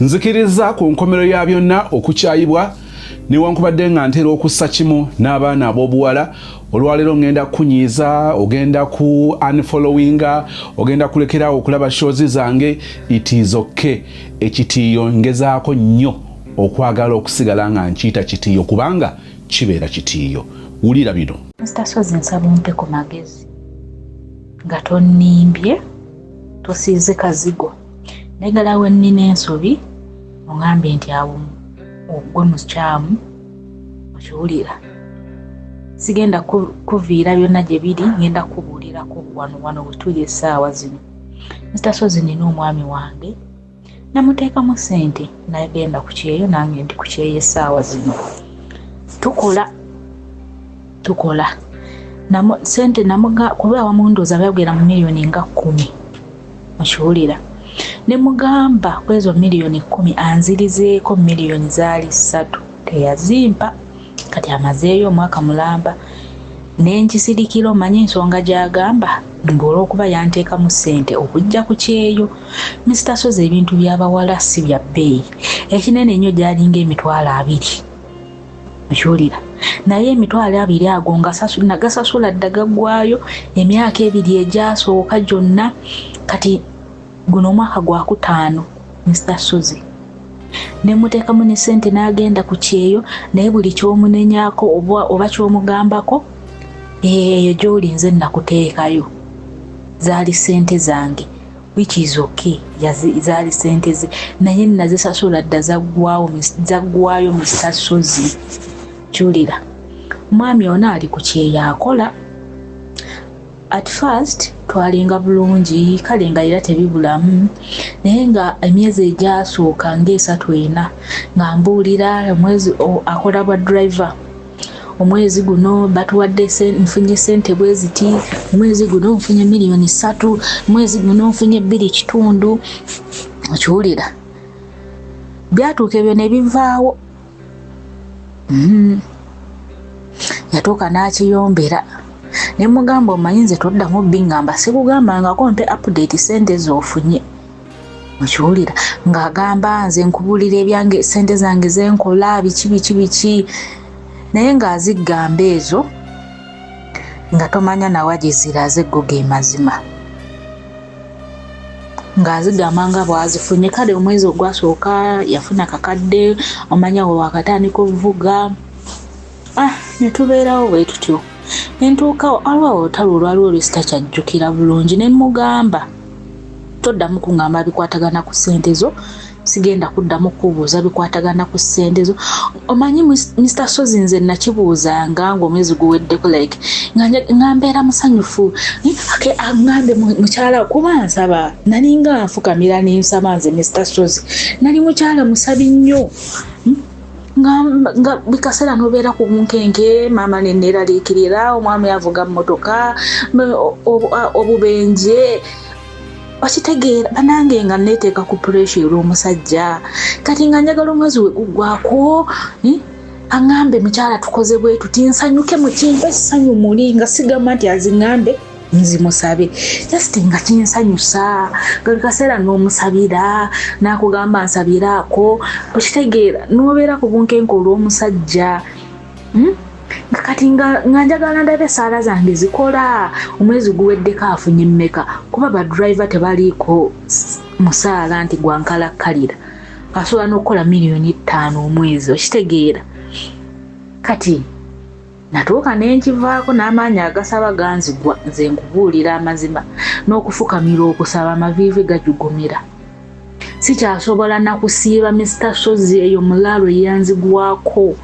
Nzikiriza ku nkomero ya byonna okukyayibwa newankubadde nga ntera okussa kimu n'abaana ab'obuwala. Olwaleero ngenda kunyiiza, ogenda ku unfollowinga, ogenda kulekerawo okulaba shows zange. It is okay. Ekitiiyo ngezaako nnyo okwagala okusigala nga nkiyita kitiiyo kubanga kibeera kitiiyo. Wulira bino. Mr. Sozi nsaba umpe ku magezi nga tonnimbye tosiize kazigo negala we nnina ensobi oŋŋambye nti awo ogwe mukyamu okiwulira. Sigenda kuviira byonna gye biri, ngenda kubuulirako wano we tuli essaawa zino. Mr. Sozi nina omwami wange namuteekamu ssente nagenda ku kyeyo, nange ndi ku kyeyo essaawa zino. Tukola sente kuba wamundoza byagera mu miliyoni nga 10 okiwulira. Ne mugamba kwezo miliyoni 10 anzirizeeko miliyoni zaali 3 teyazimpa. Kati amazeeyo omwaka mulamba nenkisirikira omanyi ensonga gy'agamba ng'olwokuba yanteekamu ssente okujja ku kyeyo. Mr. Sozi ebintu by'abawala si bya bbeeyi. Ekinene ennyo gyalinga emitwalo 2 okiwulira, naye emitwalo 2 ago nagasasula dda gaggwayo emyaka 2 egyasooka gyonna. Kati guno omwaka gwa 5 Mr. Sozi nemuteekamu ne ssente n'agenda ku kyeyo, naye buli ky'omunenyaako oba ky'omugambako eyo gy'oli nze nakuteekayo zaali ssente zange, which is okay. Zaali ssente ze naye nazisasula dda zaggwayo Mr. Sozi. Kiwulira, mwami ona ali ku kyeyo akola. At first twalinga bulungi, kale nga era tebibulamu, naye nga emyezi egyasooka nga3 nga mbuulira omwezi akola bwa driver, omwezi guno batuwadde nfunye ssente bwe ziti, omwezi guno nfunye miliyoni 3, omwezi guno nfunye 2.5. Okiwulira, byatuuka ebyo ne bivaawo. Yatuuka n'akiyombera. Ne mugamba omanyi nze toddamu bingamba, sikugambangako mpe update ssente z'ofunye. Okiwulira, ng'agamba nze nkubuulira ebyange ssente zange zenkola biki. Naye ng'azigamba ezo nga tomanya nawe agiziraze go ge mazima. Ng'azigamba nga bwazifunye. Kale omwezi ogwasooka yafuna kakadde, omanya we wakatandika ovuga. Ne tubeerawo bwe tutyo. Nentuukawo alwawo olutalo olwaliwo lwesitakyajjukira bulungi, ne mugamba toddamu kuŋŋamba bikwatagana ku ssente zo, sigenda kuddamu kubuuza bikwatagana ku ssente zo. Omanyi Mr. Sozi nze nakibuuzanga ng'omwezi guweddeko like nga mbeera musanyufu. Aŋŋambe mukyala kuba nsaba, nalinga nfukamira nensaba nze Mr. Sozi nali mukyala musabi nnyo. Nga bikaseera nobeera ku bunkenke, maama neneeraliikirira, omwami avuga mmotoka, obubenje. Okitegeera banange nga neeteeka ku pressure olw'omusajja. Kati nga njagala omwezi we guggwako aŋŋambe mukyala tukoze bwe tuti nsanyuke mu kintu essanyu muli, nga sigamba nti aziŋŋambe nzimusabe, just nga kinsanyusa. Buli kaseera n'omusabira n'akugamba nsabiraako. Okitegeera n'obeera ku bunkenke olw'omusajja. Kati nga njagala ndabe essaala zange zikola, omwezi guweddeko afunye mmeka, kuba badriver tebaliiko musaala nti gwankalakkalira, asobola n'okukola miliyoni 5 omwezi. Okitegeera, kati natuuka nenkivaako n'amaanyi agasaba ganzigwa, nze nkubuulira amazima, n'okufukamira okusaba amaviivi gajugumira. Sikyasobola nakusiiba Mr. Sozi eyo mulaalo yanzigwako.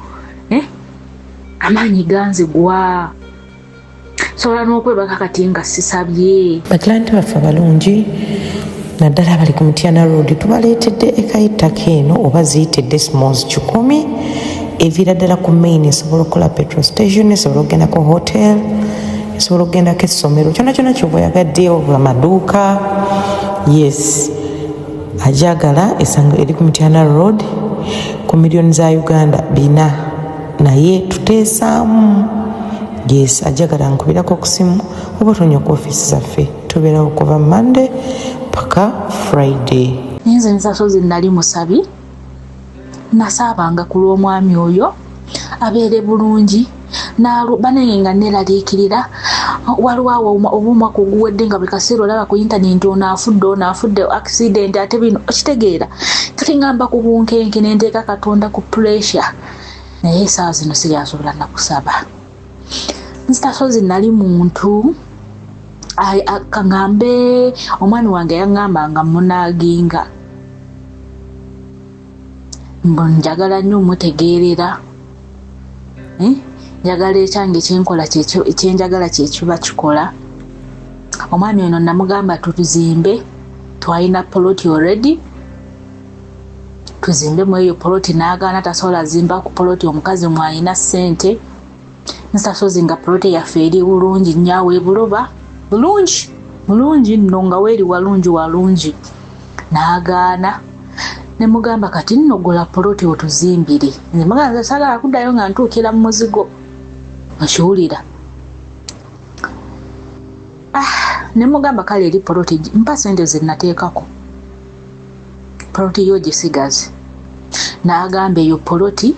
Amaanyi ganzigwa. Sobola n'okwebaka kati nga sisabye. Baklanti baffe abalungi naddala abali ku Mutyana Road tubaleetedde ekayitako eno oba ziyitidde smalls 10 eviira ddala ku main esobola okukola petrol station, esobola okugenda ku hotel, esobola okugendako essomero, kyonna ky'oba oyagadde, obula maduuka. Yes, ajagala esanga eri ku Mutyana Road ku miliyoni za Uganda 4 naye tuteesaamu. Yes, ajagala nkubirako ku simu oba tonya ku ofiisi zaffe. Tubeerawo kuva Monday paka Friday. nze Misasozi nali musabi nasaabanga ku lw'omwami oyo abeere bulungi banenge nga neraliikirira waliwo obumwaka oguwedde nga buli kaseera olaba ku intaneti ono afudde accident ate bino okitegeera kati ngamba ku bunkenke nenteeka Katonda ku pressure naye essaawa zino siryasobola nakusaba. Misasozi nali muntu kangambe omwami wange yaŋŋambanga munaaginga njagala nnyo mutegeerera njagala ekyange kyenkola ekyenjagala kyekiba kikola. Omwami ono namugamba tuzimbe twalina poloti already tuzimbe mu eyo poloti n'agaana tasobola zimba ku poloti omukazi mwalina ssente. Misasozi nga poloti yaffe eri bulungi nnyo Buloba bulungi nno nga weeri walungi n'agaana. Ne mugamba kati nno gula poloti otuzimbire. Nze mugamba sagala kuddayo nga ntuukira mu muzigo okiwulira. Ne mugamba kale eri poloti mpa sente ze nateekako poloti yo gisigaze. N'agamba eyo poloti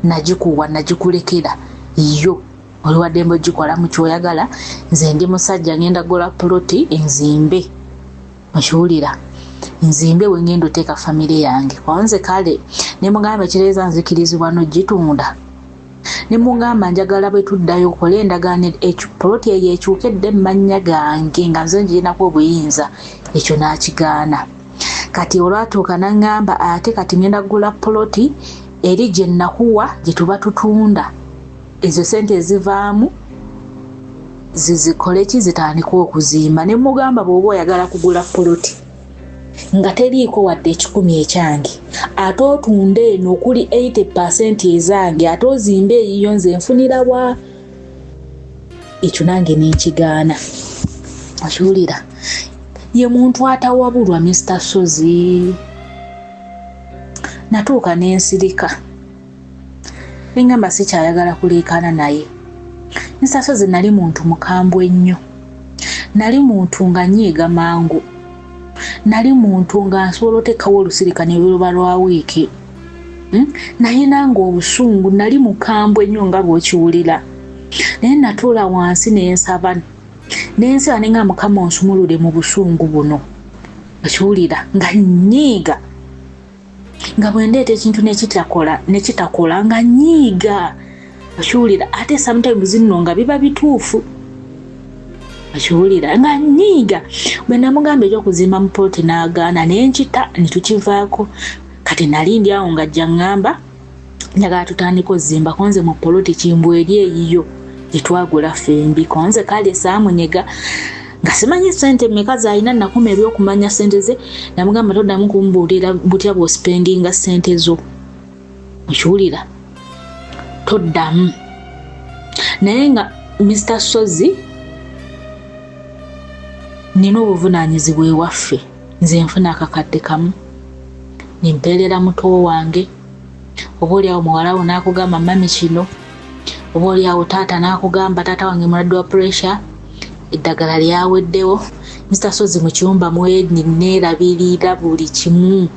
nagikulekera yo oliwadde mbe ogikola mu kyoyagala nze ndi musajja ngenda gula poloti enzimbe okiwulira nzimbe we ngenda oteeka famire yange kwanze kale. Ne mugamba ekireeza nzikirizibwa n'ogitunda. Ne mugamba njagala bwe tuddayo okole endagaano poloti eyo ekyukedde mu mannya gange nga nze ngirinako obuyinza. Ekyo n'akigaana. Kati olwatuuka n'aŋŋamba ate kati ngenda kugula poloti eri gye nakuwa gye tuba tutunda ezo sente ezivaamu zizikole ki zitandika okuzimba. Ne mugamba bw'oba oyagala kugula poloti nga teriiko wadde 10 ekyange ate otunde eno okuli 80% ezange ate ozimbe eyiyo nze nfunira wa. Ekyo nange nenkigaana okiwulira. Ye muntu atawabulwa Misasozi. Natuuka n'ensirika neŋŋamba sikyayagala kuleekaana naye. Misasozi nali muntu mukambwe ennyo, nali muntu nga nyiiga mangu, nali muntu nga nsobola oteekawo olusirikane luba lwa wiiki. Naye nange obusungu nali mukambwe ennyo nga bw'okiwulira. Naye natuula wansi n'ensaba n'ensaba nga Mukama onsumulule mu busungu buno okiwulira nga nnyiiga nga bwendeeta ekintu nekitakola nga nnyiiga okiwulira ate sometimes nno nga biba bituufu okiwulira nga nnyiiga. Bwe namugamba ekyokuzimba mu poloti n'agaana nenkita netukivaako. Kati nali ndi awo nga ajja ŋŋamba njagala tutandika ozimba konze mu poloti Kimbw eri eyiyo gye twagula fembi konze kale saamunyega nga simanyi sente mmeka z'alina nakuma ebyokumanya sente ze. Namugamba toddamu kumbuulira butya bw'osipendinga sente zo okiwulira toddamu. Naye nga Misasozi nina obuvunaanyizibwa ewaffe nze nfuna akakadde kamu nimpeerera muto wange. Oba oliawo muwala wo n'akugamba mami kino, oba oliawo taata n'akugamba taata wange mulwadde wa pressure eddagala lyaweddewo. Misasozi mu kiyumba neerabirira buli kimu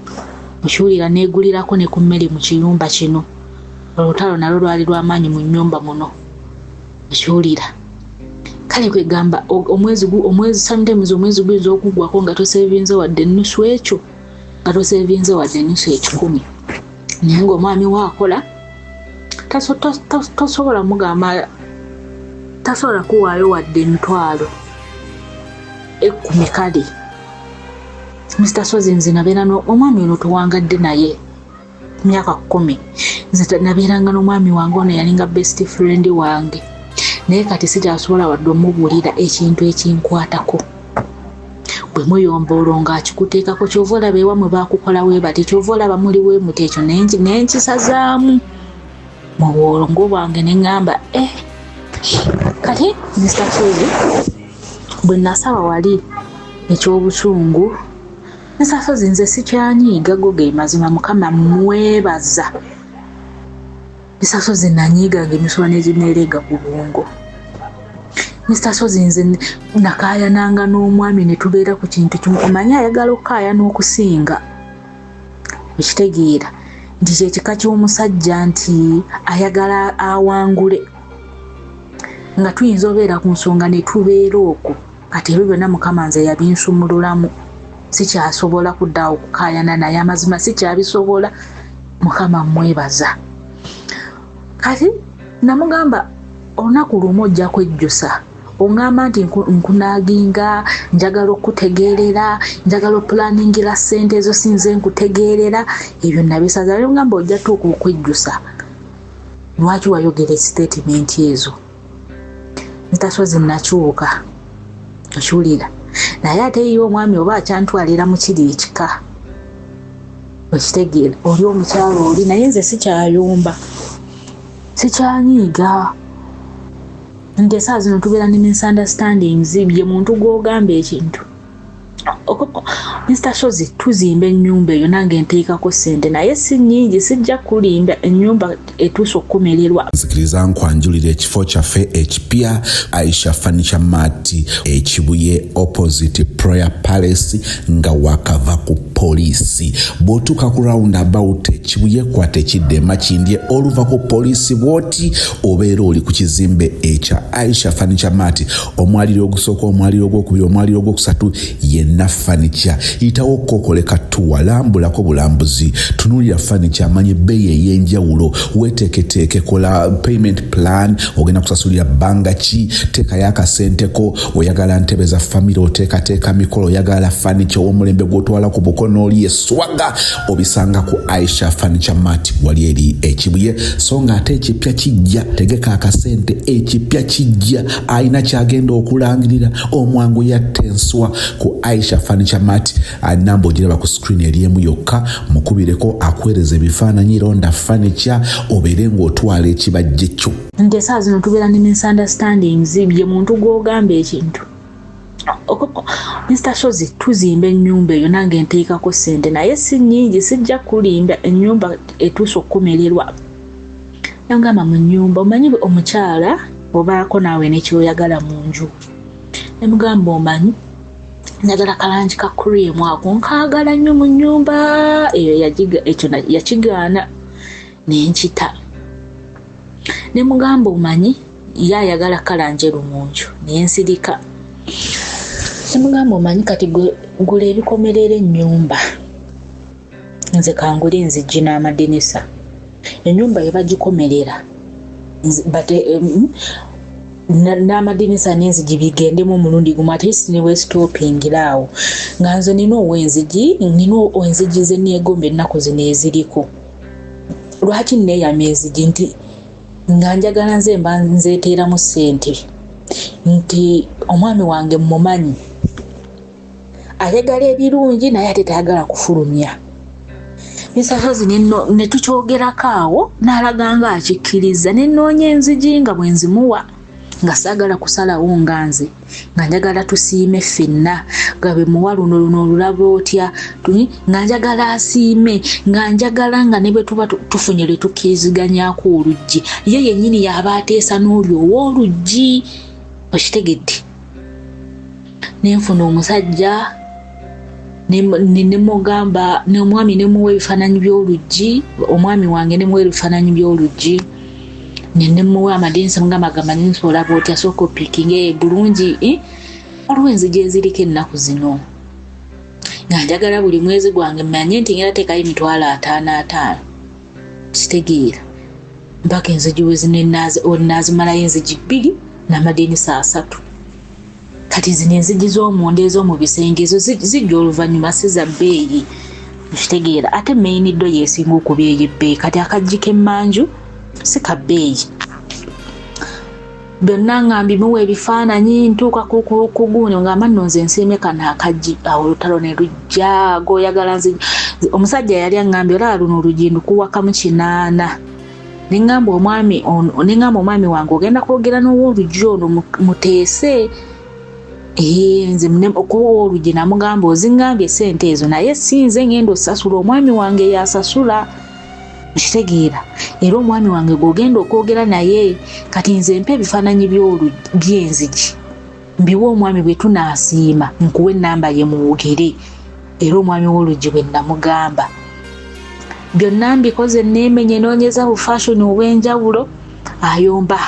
okiwulira neegulirako ne ku mmere mu kiyumba kino. Olutalo nalwo lwali lw'amaanyi mu nnyumba muno okiwulira. Kale kwegamba omwezi sometimes omwezi guyinza okuggwako nga tosevinze wadde ennusu ekyo nga tosevinze wadde ennusu 10. Naye ng'omwami waakola tosobola mugamba tasobola kuwaayo wadde emitwalo 10 kale. Misasozi nze nabeera omwami ono tuwangadde naye myaka 10. Nze nabeeranga n'omwami wange ono yalinga best friend wange. Naye kati sikyasobola wadde omubuulira ekintu ekinkwatako. Bwe muyombolo ng'akikuteekako kyova olaba ewammwe baakukola wee bati kyova olaba muli wee muti ekyo nenkisazaamu mu bwolongo bwange ne ŋŋamba kati Misasozi bwe nasaba wali ekyobusungu. Misasozi nze sikyanyiiga go ge mazima Mukama mwebaza. Misasozi nanyiiganga emisolo n'egineerega ku bwongo. Misasozi nze nakaayananga n'omwami ne tubeera ku kintu kimu. Omanyi ayagala okukaaya n'okusinga okitegeera nti kyekika ky'omusajja nti ayagala awangule nga tuyinza obeera ku nsonga ne tubeera okwo kati ebyo byonna Mukama nze yabinsumululamu sikyasobola kudda okukaayana naye amazima sikyabisobola. Mukama mwebaza. Kati namugamba olunaku lumu ojja kwejjusa ongamba nti nkunaaginga njagala okutegeerera njagala opulaningira ssente ezo sinze nkutegeerera ebyo nabisaza ngamba ojja tuuka okwejjusa lwaki wayogera statement ezo ntasozi nakyuka okiwulira naye ate ye omwami oba akyantwalira mu kiri ekika okitegeera oli omukyalo oli naye nze sikyayumba sikyanyiiga nti esaawa zino tubeera ne misunderstandings bye muntu gw'ogamba ekintu Mr. Shozi tuzimba ennyumba eyo nange nteekako ssente naye si nnyingi sijja kulimba ennyumba etuusa okukomererwa. Nzikiriza nkwanjulira ekifo kyaffe ekipya Aisha Furniture Mart ekibuye opposite Prayer Palace nga wakava ku poliisi bw'otuuka ku roundabout ekibuye kwata ekidde makindye oluva ku poliisi bw'oti obeera oli ku kizimbe ekya Aisha Furniture Mart omwaliro ogusooka omwaliro ogwokubiri omwaliro ogwokusatu yenna furniture itawo kokoleka tuwalambulako bulambuzi tunulira furniture amanye bei ey'enjawulo weteeketeeke kola payment plan ogenda kusasulira bbanga ki teekayo akasenteko oyagala ntebe za famire oteekateeka mikolo oyagala furniture w'omulembe gw'otwala ku bukono oli eswaga obisanga ku Aisha Furniture Mart wali eri ekibuye so nga ate ekipya kijja tegeka akasente ekipya kijja ayina kyagenda okulangirira omwangu yattenswa ku Aisha Furniture Mart namba ogiraba ku screen eriemu yokka mukubireko akwereza ebifaananyi ronda furniture obeere ng'otwala ekibajje kyo nti esaawa zino tubeera ne misunderstandings bye muntu gw'ogamba ekintu Mr. Shozi tuzimba ennyumba eyo nange nteekako ssente naye si nnyingi sijja kulimba ennyumba etuusa okukomererwa nangamba mu nnyumba omanyi omukyala obaako naawe nekyoyagala mu nju nemugamba omanyi njagala kalangi ka cream ako nkaagala nnyo mu nnyumba eyo ekyo yakigaana nenkita nemugamba omanyi yayagala kala njeru mu nju nensirika nemugamba omanyi kati gula ebikomerera ennyumba nze kangula enzigi n'amadinisa ennyumba yebagikomerera n'amadinisa n'enzigi bigendemu omulundi gumu ate siniwe stopingiraawo nga nze nina enzigi ze neegomba ennaku zino eziriko lwaki neeyama enzigi nti nga njagala nze mba nzeeteeramu ssente nti omwami wange mumanyi ayagala ebirungi naye ate tayagala kufulumya Misahozi ne tukyogerako awo n'alaga nga akikkiriza ne nnoonya enzigi nga bwe nzimuwa nga saagala kusalawo nga nze nga njagala tusiime ffenna nga bwe muwa luno olulaba otya nga njagala asiime nga njagala nga ne bwe tuba tufunye lwe tukkiriziganyako oluggi ye yennyini yaba ateesa n'oli ow'oluggi okitegedde nenfuna omusajja nemugamba n'omwami nemuwa ebifaananyi by'oluggi omwami wange nemuwa ebifaananyi by'oluggi nemuwa amadinisa mugamba gamadinisa olaba otya sooka opikinga bulungi waliwo enzigi eziriko ennaku zino nga njagala buli mwezi gwange manye nti ngera teekayo $5,000 kitegeera mpaka enzigi wezinazimalayo enzigi 2 n'amadinisa 3 kati zino enzigi z'omunda ez'omu bisenge ezo zijja oluvannyuma si za bbeeyi okitegeera ate main door yeesinga okuba ey'ebbeeyi kati akaggi k'emmanju si ka bbeeyi byonna nga mbimuwa ebifaananyi ntuuka ku guuni ngamba nno nze nsiimye kano akaggi awo olutalo ne lujja g'oyagala nzigi omusajja yali aŋŋambye olaba luno olugi ndukuwakamu 8 neŋŋamba omwami wange ogenda kwogera n'ow'oluggi ono muteese nze okuwa ow'oluggi namugamba oziŋŋambye ssente ezo naye sinze ngenda osasula omwami wange yasasula nkitegeera era omwami wange gw'ogenda okwogera naye kati nze mpa ebifaananyi by'enzigi mbiwa omwami bwe tunaasiima nkuwa ennamba ye muwogere era omwami w'oluggi bwe namugamba byonna mbikoze neemenye noonyeza bu fashion obw'enjawulo ayomba.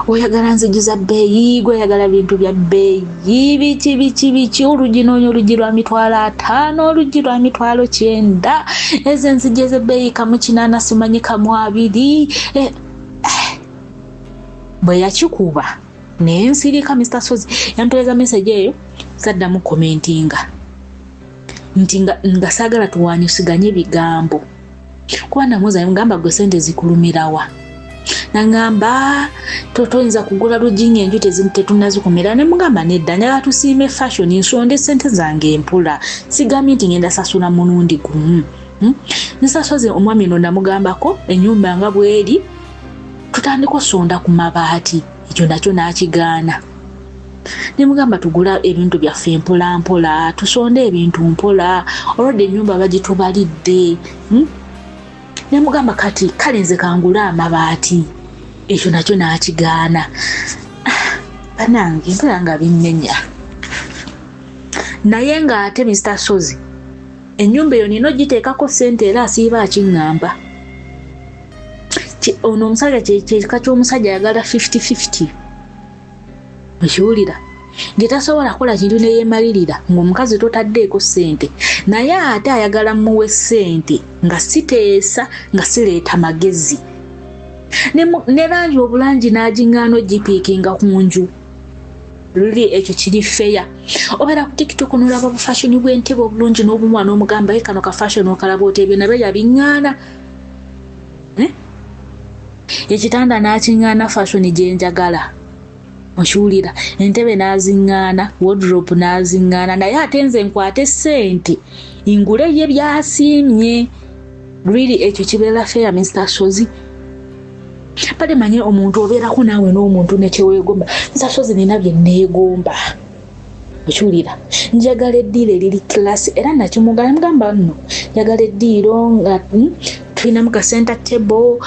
Oyagala nzigi za bbeeyi, gwe oyagala bintu bya bbeeyi biki olugi noonya olugi lwa mitwalo 5, olugi lwa mitwalo 9, ezo enzigi ez'ebbeeyi kamu 8 simanyi kamu 2. Bwe yakikuba naye nsirika Mr. Sozi yampereza message eyo saddamu commentinga nti nga saagala tuwaanyisiganye bigambo kuba namuuza mugamba gwe sente zikulumirawa nangamba toyinza kugula lujingi enju tetunazikumira ne mugamba nedda njagala tusiime fashion nsonde sente zange empula sigambye nti ngenda sasula mulundi gumu. Mr. Sozi omwami no namugambako ennyumba nga bweri tutandika osonda ku mabaati ekyo nakyo n'akigaana. Ne mugamba tugula ebintu byaffe mpola mpola tusonde ebintu mpola olwedde ennyumba bagitubalidde. Ne mugamba kati kale nze kangula amabaati ekyo nakyo n'akigaana. Banange mpera nga binnenya naye ng'ate Mr. Sozi ennyumba eyo nina ogiteekako ssente era asiiba akiŋŋamba. Ono omusajja kyeka ky'omusajja ayagala 50-50 okiwulira nti tasobola kukola kintu neyeemalirira ng'omukazi totaddeeko ssente naye ate ayagala muwe ssente nga siteesa nga sireeta magezi ne langi obulangi n'agiŋŋaano gipiikinga ku nju. Luli ekyo kiri feya. Obeera ku TikTok n'olaba bufashioni bw'entebe obulungi n'obumwana omugamba kano ka fashion okalaba otebyo nabyo yabiŋŋaana. Ekitanda n'akiŋŋaana fashion gye njagala okiwulira entebe n'aziŋŋaana wardrobe n'aziŋŋaana naye ate nze nkwate ssente ngule ye byasiimye. Really ekyo kibeera feya Mr. Sozi. Pade manye omuntu obeerako naawe n'omuntu nekyeweegomba. Mr. Sozi nina bye neegomba okiwulira njagala eddiiro eriri class era nakimugala mugamba nno njagala eddiiro nga tulinamu ka center table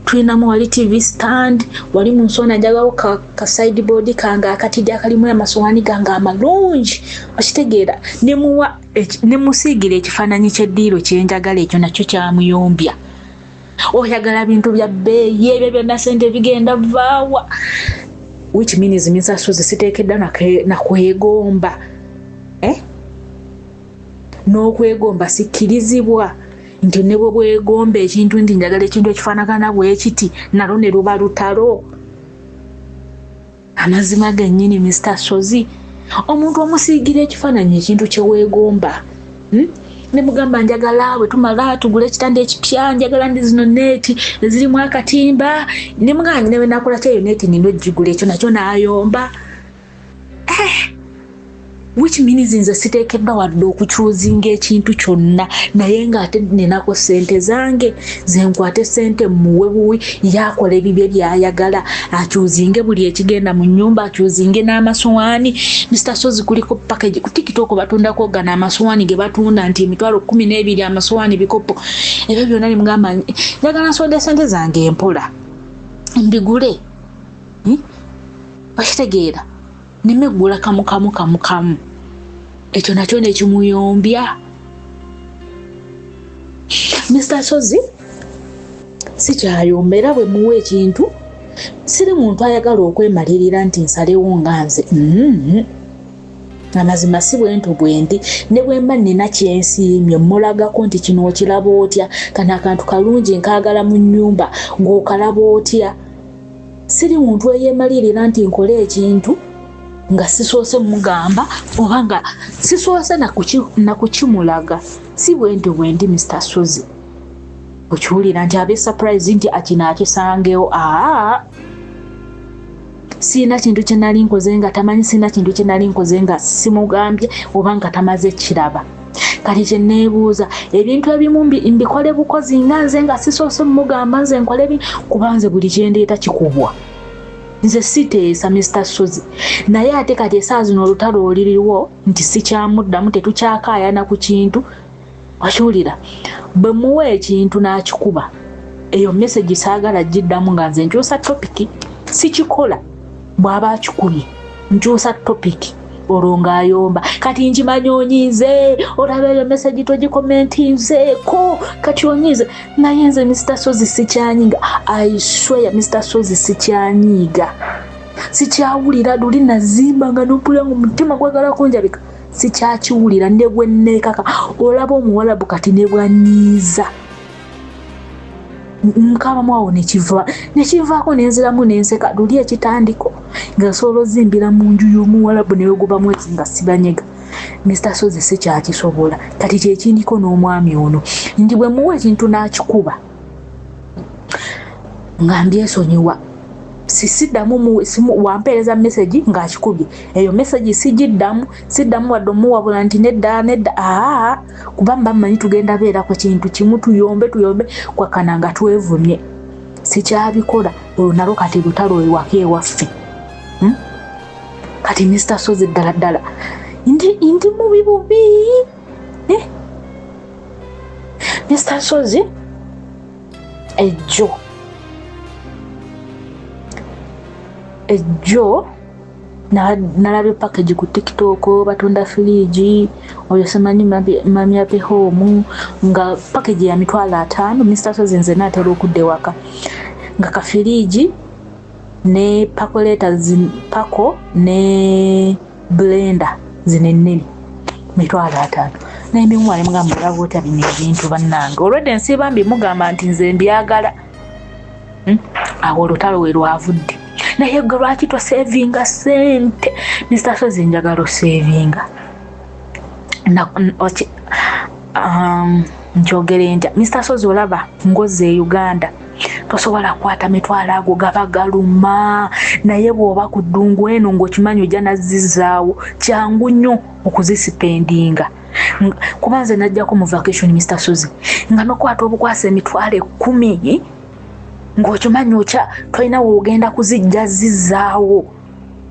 tulinamu wali TV stand wali mu nsona njagalawo ka sideboard kange akatidde akalimu amasowaani gange amalungi okitegeera nemusiigira ekifaananyi ky'eddiiro kyenjagala ekyo nakyo kyamuyombya. Oyagala bintu bya bbeeyi ebyo byonna ssente bigenda vaawa which means Mr. Sozi siteekedda nakwegomba n'okwegomba sikkirizibwa nti ne bwe bwegomba ekintu nti njagala ekintu ekifaanagana bwe kiti nalo ne luba lutalo. Amazima gennyini Mr. Sozi omuntu omusiigira ekifaananyi ekintu kye weegomba. Ne mugamba njagala bwe tumala tugule ekitanda ekipya njagala ndi zino neeti ezirimu akatimba ne mugamba ne nakola kyeyo neeti nino gigula ekyo nakyo n'ayomba. Which means nze siteekeddwa wadde okukyuzinga ekintu kyonna naye ng'ate ninako ssente zange zenkwate ssente muwe buwi yakola ebibye byayagala akyuzinge buli ekigenda mu nnyumba akyuzinge n'amasowaani. Mr. Sozi kuliko package ku TikTok batundako gana amasowaani ge batunda nti emitwalo 12 amasowaani bikopo ebyo byonna ne mugamba njagala nsonde ssente zange empola mbigule bakitegeera nimegula kamu ekyo nakyo nekimuyombya. Mr. Sozi si kyayomba era bwe muwa ekintu siri muntu ayagala okwemalirira nti nsalewo nga nze amazima si bwentu bwendi ne bwemba nina kyensiimye mulagako nti kino okiraba otya kano akantu kalungi nkaagala mu nnyumba ng'okalaba otya. Siri muntu eyeemalirira nti nkole ekintu nga sisoose mugamba oba nga sisoose nakukimulaga. Si bwendi bwendi Mr. Sozi okiwulira nti abe surprise nti akina akisangewo. Sina kintu kye nali nkoze nga tamanyi sina kintu kye nali nkoze nga simugambye oba nga tamaze kiraba. Kati kye neebuuza ebintu ebimu mbikole bukozi nga nze nga sisoose mugamba nze nkole kuba nze buli kyendeeta kikubwa. Nze siteesa Mr. Sozi naye ate kati esaawa zino olutalo oliriwo nti sikyamuddamu tetukyakaayana ku kintu okiwulira. Bwe muwa ekintu n'akikuba eyo message saagala giddamu nga nze nkyusa topiki sikikola bw'aba akikubye nkyusa topiki olwo ayomba kati nkimanyi onyize olaba eyo message togikomentinzeeko kati onyize naye nze Mr. Sozi sikyanyiga I swear Mr. Sozi sikyanyiga sikyawulira luli nazimba nga nopula mu mutima gwagala kunjabika sikyakiwulira ne bwe neekaka olaba omuwalabu kati ne bwanyiiza nkaba mwawo nekivaako nenziramu nenseka luli ekitandiko nga nsobola ozimbira mu nju y'omuwalabu newe guba mwezi nga sibanyega Mr. Sozi sikyakisobola kati kyekindiko n'omwami ono ndi bwe muwa ekintu n'akikuba nga mbyesonyiwa sisiddamu wampeereza message ng'akikubye eyo message siddamu wadde omuwabula nti nedda kuba mba mmanyi tugenda beerako kintu kimu tuyombe kwakana nga twevumye sikyabikola olwo nalwo kati lutalo ewaka ewaffe kati Mr. Sozi ddala ndi mubi Mr. Sozi ejjo nalabye package ku TikTok batunda fridge oyo semanyi mami ape home nga package ya $5,000 Mr. Sozi nze natera okudde waka nga ka fridge ne pako ne blender zinenene $5,000 naye mbimwale mugamba olaba ota bino ebintu bannange olwedde nsiiba mbimugamba nti nze mbyagala awo olutalo we lwavudde naye gwe lwaki tosevinga sente Mr. Sozi njagala osevinga nkyogere ntya Mr. Sozi olaba ngoze e Uganda tosobola kukwata mitwalo ago gaba galuma naye bw'oba ku ddungu eno ng'okimanyi ojja nazizaawo kyangu nnyo okuzisipendinga kuba nze najjako mu vacation Mr. Sozi nga nokwata obukwasa $10,000 ng'okimanyi okya tolina woogenda kuzijja zizaawo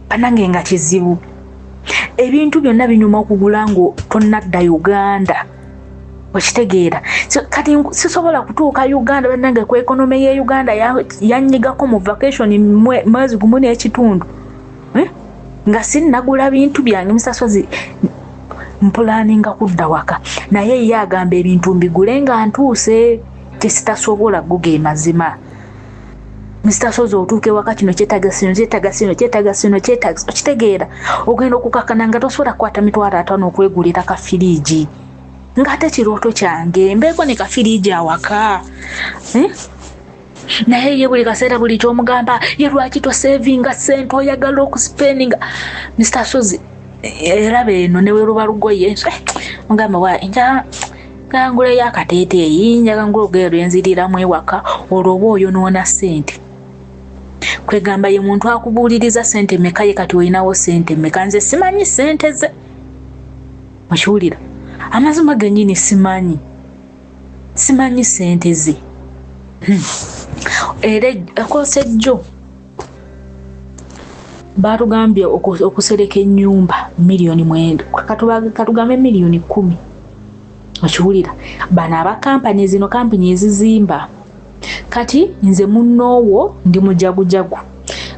panange nga kizibu ebintu byonna binyuma okugula ngo tonnadda Uganda okitegeera kati sisobola kutuuka Uganda bannange ku ekonome ye Uganda yanyigako mu vacation mwezi gumu n'ekitundu nga sinnagula bintu byange Mr. Sozi mpulaninga kudda waka naye ye agamba ebintu mbigule nga ntuuse kyesitasobola guge mazima Mr. Sozi otuuke waka kino kyetaaga sino okitegeera ogenda okukakana nga tosobola kukwata $5,000 okwegulira ka firiigi ngate kirooto kyange mbeeko ne ka firiigi awaka naye ye buli kaseera buli kyomugamba ye lwaki tosevinga sente oyagala okuspendinga Mr. Sozi era beeno newe luba lugoye mugamba ngangule yakateeteeyi njagangula ogeyo lwenziriramu ewaka olwoba oyonoona sente kwegamba ye muntu akubuuliriza sente meka ye kati olinawo sente meka nze simanyi sente ze okiwulira amazima gennyini simanyi sente ze era akosejjo batugambye okusereka ennyumba $9,000,000 katugambe $10,000,000 okiwulira bano abakampani zino kampani ezizimba kati nze munnoowo ndi mujagujagu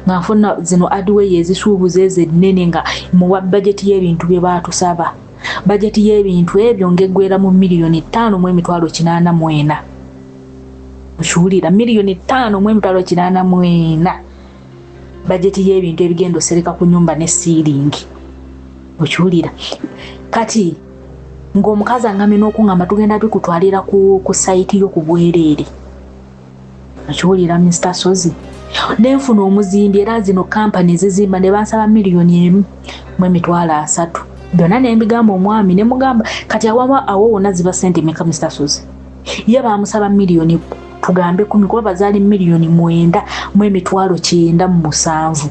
nga nfuna zino adway ezisuubuza ezennene nga muwa bajeti y'ebintu bye baatusaba bajeti y'ebintu ebyo ng'eggwera mu $5,484,000 okiwulira $5,484,000 bajeti y'ebintu ebigenda osereka ku nyumba ne siiringi okiwulira kati ng'omukazi angamye n'okungamba tugenda bikutwalira ku sayiti yo ku bwereere okiwulira Mr. Sozi nenfuna omuzimbi era zino kampani ezizimba ne bansaba $1,300,000 byonna nembigamba omwami ne mugamba kati awo wonna ziba sente meka Mr. Sozi ye baamusaba $1,000,000 tugambe 10 kuba bazaali $9,997,000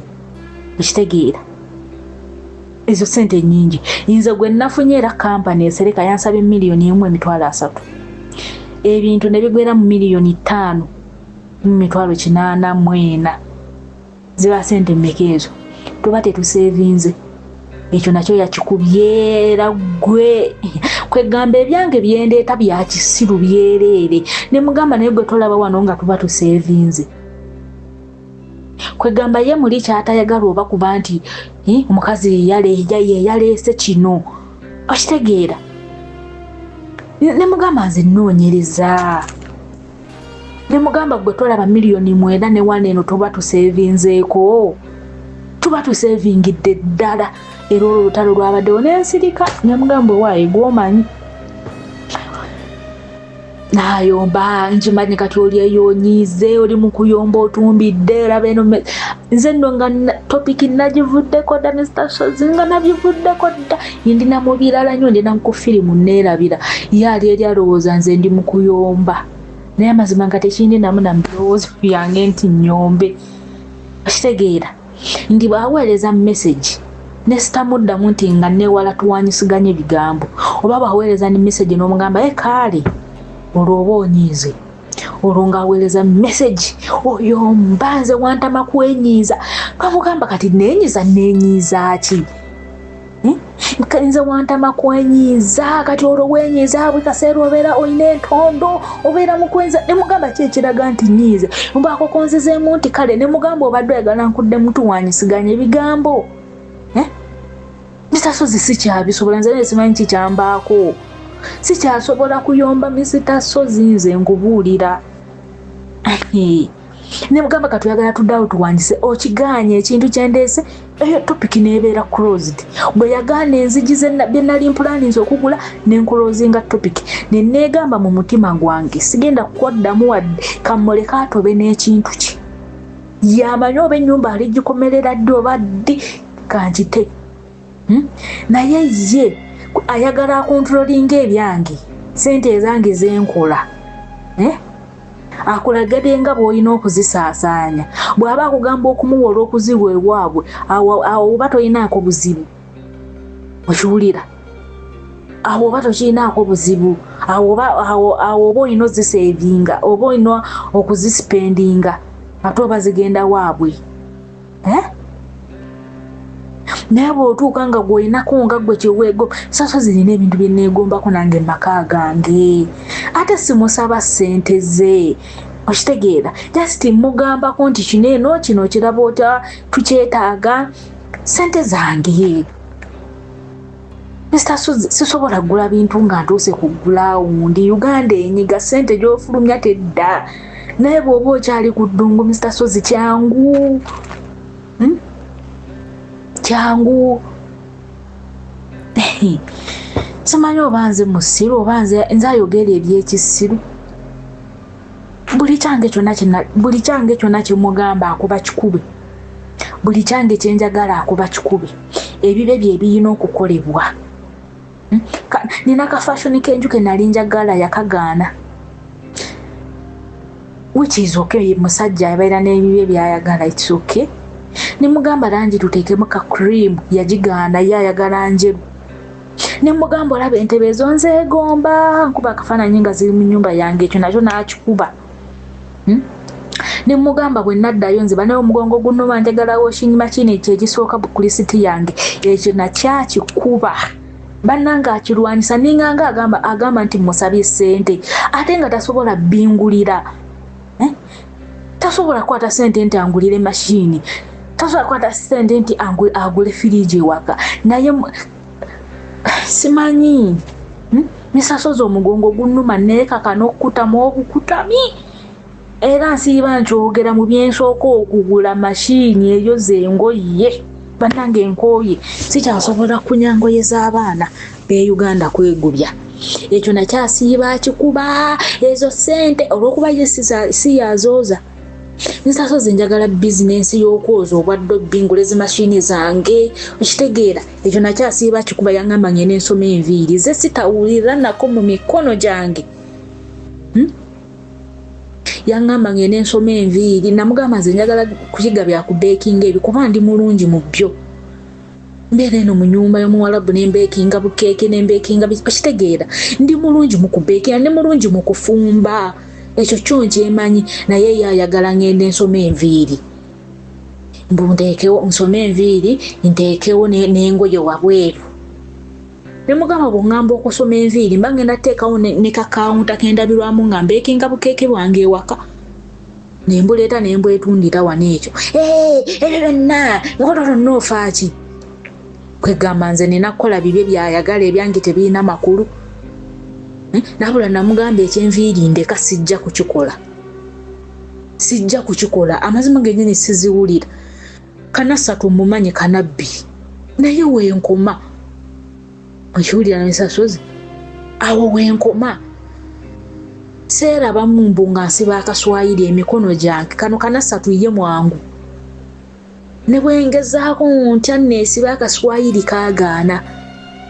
okitegeera ezo sente nyingi nze gwe nafunye era kampani esereka yansabye $1,300,000 ebintu ne bigwera mu $5,484,000 ziba sente mmeka ezo tuba tetusevinze ekyo nakyo yakikubyera gwe kwegamba ebyange byendeeta bya kisiru byereere ne mugamba naye gwe tolaba wano nga tuba tusevinze kwegamba ye muli kyatayagala oba kuba nti omukazi yaleese kino okitegeera ne mugamba nze nnoonyereza ne mugamba gwe tolaba miliyoni 9 ne 1 eno tuba tusevinzeeko tuba tusevingidde ddala era olutalo lwabaddewo n'ensirika ne mugamba waayi gwomanyi nayomba nkimanyi kati oli eyonyize oli mu kuyomba otumbidde olaba eno nze nno nga topiki nagivuddeko dda Mr. Shozi nga nabivuddeko dda ndina mu birala nnyo ndina ku firimu neerabira yaali eri alowooza nze ndi mu kuyomba naye amazima nga tekindi namu nambirowoozo yange nti nnyombe okitegeera ndi bwaweereza message ne sitamuddamu nti nga neewala tuwanyisiganye ebigambo oba bwaweereza ne message n'omugamba kaale olwo oba onyiize olwo ng'aweereza message oyo mbanze wantama kwenyiiza kamugamba kati neenyiza ki nze wantama kwenyiiza kati olwo wenyiiza buli kaseera obeera olina entondo obeera mu kwenyiza ne mugamba ki ekiraga nti nyiize mbaako konzezeemu nti kale ne mugamba obadde oyagala nkudde mutuwanyisiganya ebigambo Mr. Shozi sikyabisobola nze simanyi kikyambaako sikyasobola kuyomba Mr. Shozi nze nkubuulira ne mugamba katuyagala tuddawo tuwanyise okiganye ekintu kyendeese eyo topiki neebeera closed bwe yagaana enzigi bye nali mpulaninze okugula nenkolozinga topiki neneegamba mu mutima gwange sigenda kukwaddamu wadde kammuleka atobe n'ekintu ki yamanyi oba ennyumba aligikomerera ddi oba ddi kankite naye ye ayagala akontrolinga ebyange sente ezange zenkola akulagade nga bw'olina okuzisaasaanya bw'aba akugamba okumuwa olw'okuziwa ewaabwe awo oba tolinaako buzibu okiwulira awo oba tokirinaako buzibu awo oba olina oziseevinga oba olina okuzisipendinga ate oba zigenda waabwe naye bw'otuuka nga gw'olinako nga gwe kiweego sasa zirina ebintu bye neegombako nange maka gange ate simusaba ssente ze okitegeera just mugambako nti kino kiraba otya tukyetaaga ssente zange Mr. Shozi sisobola kugula bintu nga ntuuse ku gulawundi Uganda enyiga ssente gy'ofulumya tedda naye bw'oba okyali ku ddungu Mr. Shozi kyangu kyangu simanyi oba nze musiru oba nze ayogera ebyekisiru buli kyange kyonna kyemugamba akuba kikube buli kyange kyenjagala akuba kikube ebibe bye birina okukolebwa nina ka fashion kenju ke nali njagala yakagaana which is okay musajja abeera n'ebibe byayagala it's okay nimugamba langi tuteekemu ka cream yagigaana yayagala njeru nimugamba olaba entebe ezo nzeegomba nkuba akafaananyi nga ziri mu nnyumba yange ekyo nakyo n'akikuba nimugamba bwe naddayo nziba naye omugongo gunnuma njagala washing machine ekyo egisooka ku lisiti yange ekyo nakyakikuba bannanga akirwanyisa ninganga agamba nti musabye ssente ate nga tasobola bbingulira tasobola kwata ssente nti angulire mashini tasobola kwata ssente nti agule firiji ewaka naye simanyi Mr. Shozi omugongo gunnuma neekaka n'okukutamu obukutami era nsiiba nkyogera mu byensooka okugula mashini eyoza engoye bannange enkooye sikyasobola kunya ngoye z'abaana be-Uganda kwegubya ekyo nakyasiiba akikuba ezo ssente olw'okuba ye si yazooza Mr. Shozi njagala bizinensi y'okwoza obwadde bbingula ezimashini zange okitegeera ekyo nakyasiiba akikuba yaŋŋamba ngende ensoma enviiri ze sitawulira nako mu mikono gyange yaŋŋamba ngende ensoma enviiri namugamba nze njagala kuyiga bya kubeekinga ebyo kuba ndi mulungi mu byo mbeera eno mu nnyumba y'omuwalabu nembeekinga bukeeke nembeekinga okitegeera ndi mulungi mu kubeekinga ndi mulungi mu kufumba ekyo kyo nkyemanyi naye yayagala ngende ensoma enviiri mbu nteekewo nsoma enviiri nteekewo n'engoye wabweru nemugamba bw'oŋŋamba okusoma enviiri mba ngenda teekawo ne kakawunta kendabirwamu nga mbeekinga bukeeke bwange ewaka nembuleta nembwetundira wano ekyo ebyo byonna ngototo noofaaki kwegamba nze nina kukola bibye byayagala ebyange tebiina makulu nabula namugamba ekyenviiri ndeka sijja kukikola amazima gennyini siziwulira kana ssatu mumanyi kana bbiri naye wenkoma okiwulira namisasozi awo wenkoma seerabamu mbu nga nsiba akaswayiri emikono gyange kano kana ssatu ye mwangu ne bwengezaako ntya neesiba akaswayiri kaagaana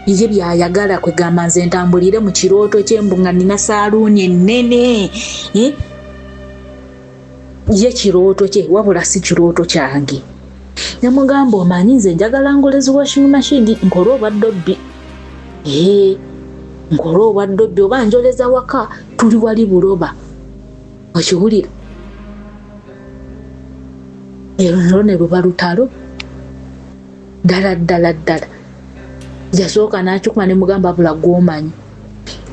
ye byayagala kwegamba nze ntambulire mu kirooto kyembu nga nina saaluuni ennene ye kirooto kye wabula si kirooto kyange namugamba omanyi nze njagala ngolezi washing machine nkola obwaddobbi nkola obwaddobbi oba njoleza waka tuli wali buloba okiwulira ero ne luba lutalo ddala jasooka n'akikuma ne mugamba bula gw'omanyi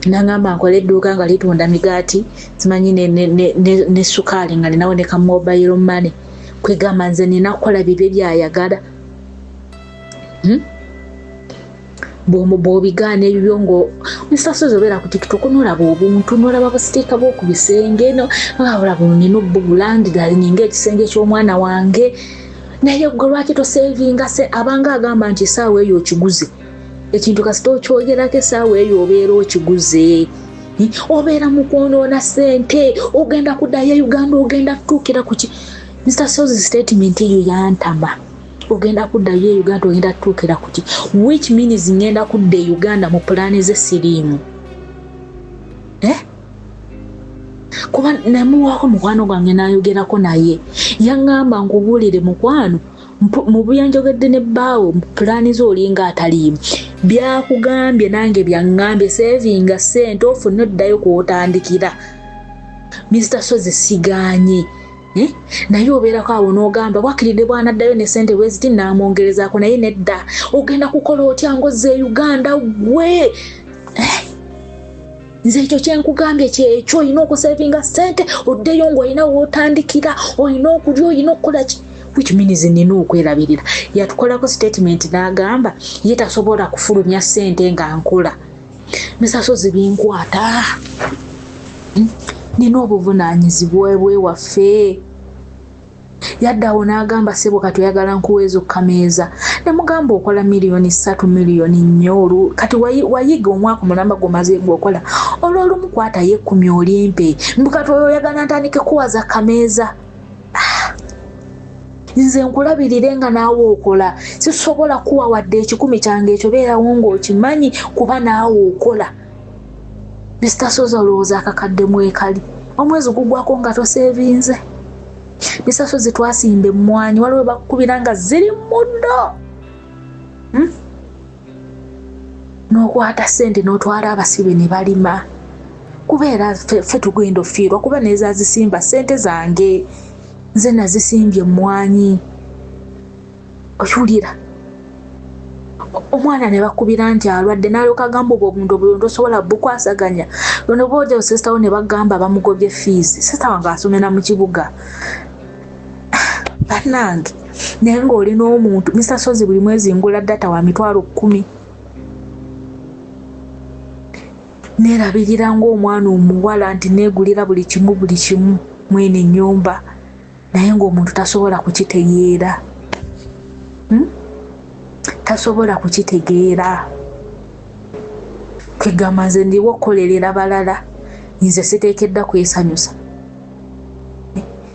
nangamba nkola edduuka nga litunda migaati simanyi ne sukaali nga ninawo ne ka mobile money kwegamba nze nina kukola bibye byayagala bw'obigaana ebibyo ngo misasozi obeera ku tiktok nolaba obuntu nolaba basiteeka b'oku bisenge olaba nina obubulandidali ngaekisenge ky'omwana wange naye gwe lwaki tosevinga se abanga agamba nti essaawa eyo okiguze ekintu kasita okyogerako essaawa eyo obeera okiguze obeera mu kwonoona ssente ogenda kuddayo Uganda ogenda kutuukira ku ki Mr. Sozi statement eyo yantama ogenda kuddayo Uganda ogenda kutuukira ku ki which means ngenda kudda Uganda mu pulaani z'essiriimu kuba namuwaako mukwano gwange n'ayogerako naye yaŋŋamba nkubuulire mukwano mu byanjogedde ne bbaawo mu pulaani z'olinga ataliimu byakugambye nange byaŋŋambye sevinga ssente ofune oddayo kw'otandikira Mr. Sozi sigaanye naye obeerako awo n'ogamba wakiridde bwanaddayo ne ssente bweziti naamwongerezaako naye nedda ogenda kukola otya ngozze Uganda gwe nze ekyo kyenkugambye kyekyo olina okusevinga ssente oddeyo ng'olina wootandikira olina okulya olina okukola ki which means nina okwerabirira yatukolako statement n'agamba ye tasobola kufulumya ssente nga nkola misasozi binkwata nina obuvunaanyizibwa bwewaffe yaddawo n'agamba sebo kati oyagala nkuweeza okkameeza nemugamba okola miliyoni 3 miliyoni 4 kati wayiga omwaka mulamba gomaze gwokola olwolumu kwatayo 10 olimpe mbukati oyo oyagala ntandike kuwaza kameeza nze nkulabirire nga naawe okola sisobola kuwa wadde 10 kyange ekyo beerawo ng'okimanyi kuba naawe okola Mr. Sozi olowooza akakadde mwekali omwezi gugwako nga tosevinze Mr. Sozi twasimba emmwanyi waliwo bakukubira nga ziri muddo n'okwata ssente n'otwala abasibe ne balima kubeera ffe tugenda ofiirwa kuba neezazisimba ssente zange nze nazisimbye emmwanyi okiwulira omwana ne bakubira nti alwadde n'alyoka agamba obuntu obulungi tosobola bukwasaganya ono booja sesitawo ne bagamba bamugobye fees sesita wange asomera mu kibuga bannange naye ng'olina omuntu Mr. Sozi buli mwezi ngula data wa $10,000 neerabirira ng'omwana omuwala nti neegulira buli kimu mwene ennyumba naye ng'omuntu tasobola kukitegeera tasobola kukitegeera kwegamba nze ndiwo okukolerera balala nze siteekedda kwesanyusa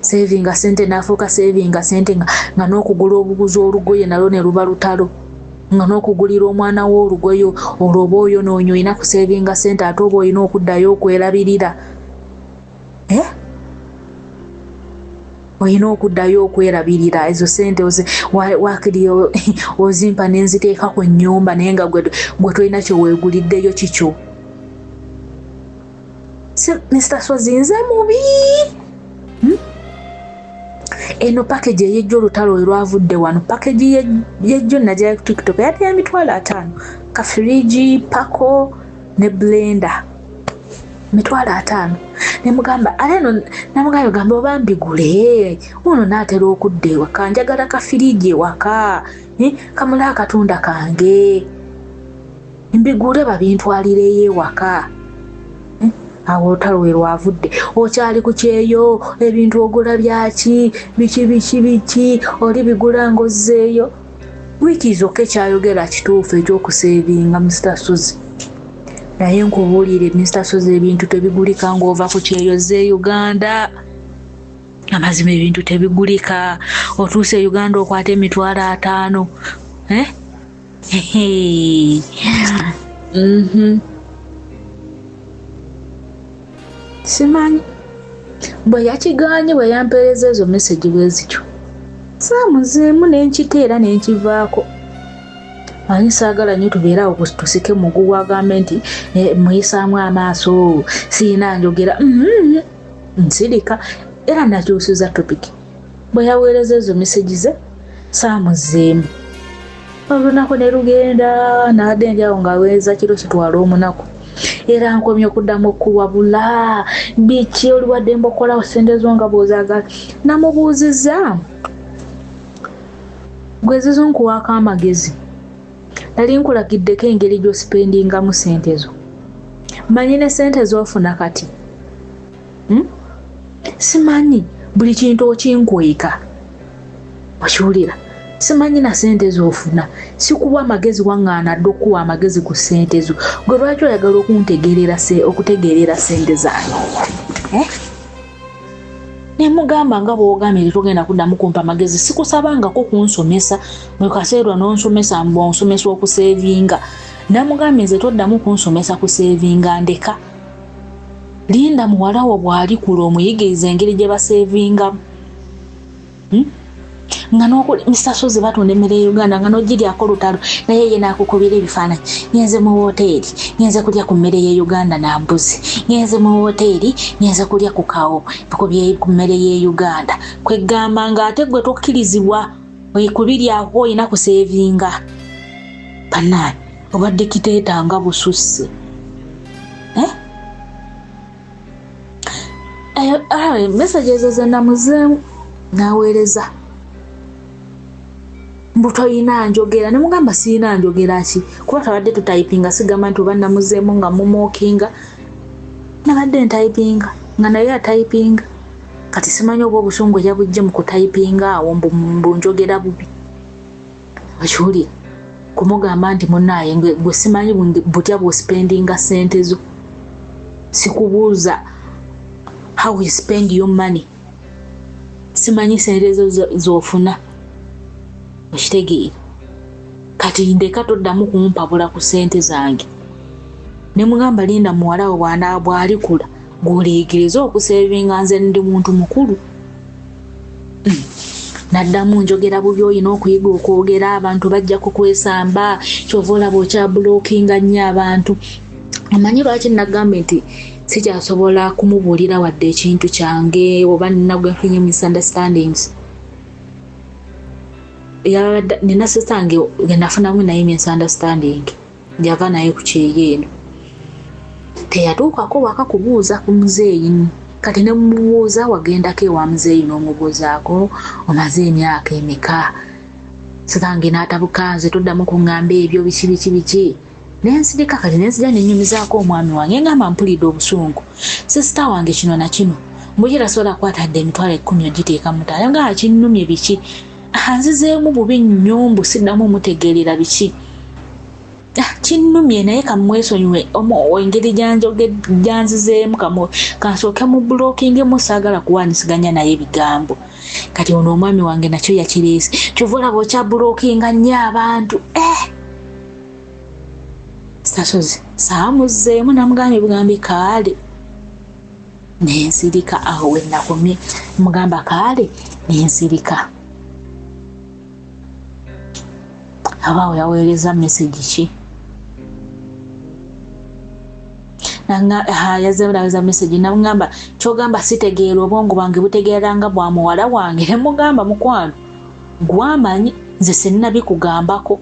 sevinga ssente n'afuuka sevinga ssente nga n'okugula obuguzi olugoye nalwo ne luba lutalo nga n'okugulira omwana wo olugoye olwoba oyo noonyo olina kusevinga ssente ate oba olina okuddayo okwerabirira olina okuddayo okwerabirira ezo ssente wakiri ozimpa nenziteeka ku nnyumba naye nga gwe tolina kyeweeguliddeyo kikyo Mr. Sozi nze mubi eno package ey'ejjo olutalo olwavudde wano package y'ejjo najja ku TikTok yali ya $5,000 ka fridge pako ne blender 5,000 ne mugamba aleno namugamba gamba obambigule uno naatera okudda ewaka njagala kafiriji ewaka kamula akatunda kange mbigule babintwalireyo ewaka awo olutalo we lwavudde okyali ku kyeyo ebintu ogula byaki biki oli bigula ngozzeeyo wiiki zokka ekyayogera kituufu ekyokuseevinga Mr. Suzi naye nkubuulire Mr. Suzi ebintu tebigulika ng'ova ku kyeyo ze Uganda amazima ebintu tebigulika otuuse Uganda okwata 5,000 simanyi bwe yakiganye bwe yampeereza ezo meseji bwe zityo saamuzeemu nenkiteera nenkivaako ani saagala nnyo tubeera awo tusike mugugu agambe nti muyisaamu amaaso siina njogera nsirika era nakyusiza topiki bwe yaweereza ezo meseji ze saamuzeemu olunaku ne lugenda naadde ndi awo ng'aweereza kiro kitwala omunaku era nkomye okuddamu okuwabula biki oliwadde mbokolawo sente zo nga bw'ozaagala namubuuzizza gwe zizo nkuwaako amagezi nali nkulagiddeko engeri gy'osipendingamu sente zo manyi ne sente z'ofuna kati simanyi buli kintu okinkweka okiwulira simanyi na sente z'ofuna sikuwa amagezi waŋŋaanadde okuwa amagezi ku sente zo gwe lwaki oyagala okutegeerera sente zange nemugamba nga bw'ogambye nti togenda kuddamu kumpa amagezi sikusabangako kunsomesa buli kaseera n'onsomesa nsomesa okuseevinga namugambye nze toddamu kunsomesa kuseevinga ndeka linda muwala wo bw'alikula omuyigiriza engeri gye baseevingamu nga n'okuli Mr. Suzi batunda emmere ya Uganda nga n'ogiryako lutalo naye ye naakukubira ebifaananyi ngenze mu woteeri ngenze kulya ku mmere ya Uganda na mbuzi ngenze mu woteeri ngenze kulya ku kawo ku mmere ya Uganda kweggamba ng'ate gwe tokkirizibwa kubiryako olina kuseevinga bannange obadde kiteetanga bususse meseji ezo ze namuzeemu naweereza mbu toyina njogera nemugamba siina njogera ki kuba tabadde tutayipinga sigamba nti oba namuzeemu nga mumookinga nabadde ntayipinga nga naye atayipinga kati simanyi oba obusungu yabujje mu kutayipinga awo mbu njogera bubi okiwulira kumugamba nti munnaaye gwe simanyi butya bw'osipendinga sente zo sikubuuza how you spend your money simanyi sente zo z'ofuna okitegeera kati ndeka toddamu kumpabula ku sente zange nemugamba linda muwala we bw'alikula gw'oleegereza okuseevinga nze ndi muntu mukulu naddamu njogera bubi olina okuyiga okwogera abantu bajja kukwesamba kyova olaba okyabulookinga nnyo abantu amanyi lwaki nagambye nti sikyasobola kumubuulira wadde ekintu kyange oba nagwenfunye misunderstandings nina sistange genafunamu naye misunderstanding njava naye ku kyeyeeno teyatuukako waka kubuuza ku muzeeyi kati ne mumubuuza wagendako ewa muzeeyi n'omubuuzaako omaze emyaka emeka sitange n'atabuka nze toddamu kuŋŋamba ebyo biki nensirika kati nensija nenyumizaako omwami wange ngamba mpulidde obusungu sisita wange kino na kino mbujira sobola kwatadde 10,000 ogiteeka mutaala nga kinnumye biki anzizeemu bubi nnyo mbu siddamu omutegeerera biki kinnumye naye kamwesonyiwe engeri gyanzizeemu kansooke mu bulokingemu saagala kuwaanisiganya naye ebigambo kati ono omwami wange nakyo yakireese kyova olaba okyabulokinga nnyo abantu Sasozi saamuzeemu namugambye bugambi kaale nensirika awo we nakomye mugamba kaale nensirika abaawo yaweereza meseji ki yazeweza meseji namugamba kyogamba sitegeera obwongo bwange butegeeranga bwa muwala wange nemugamba mukwano gwamanyi nze sinnabikugambako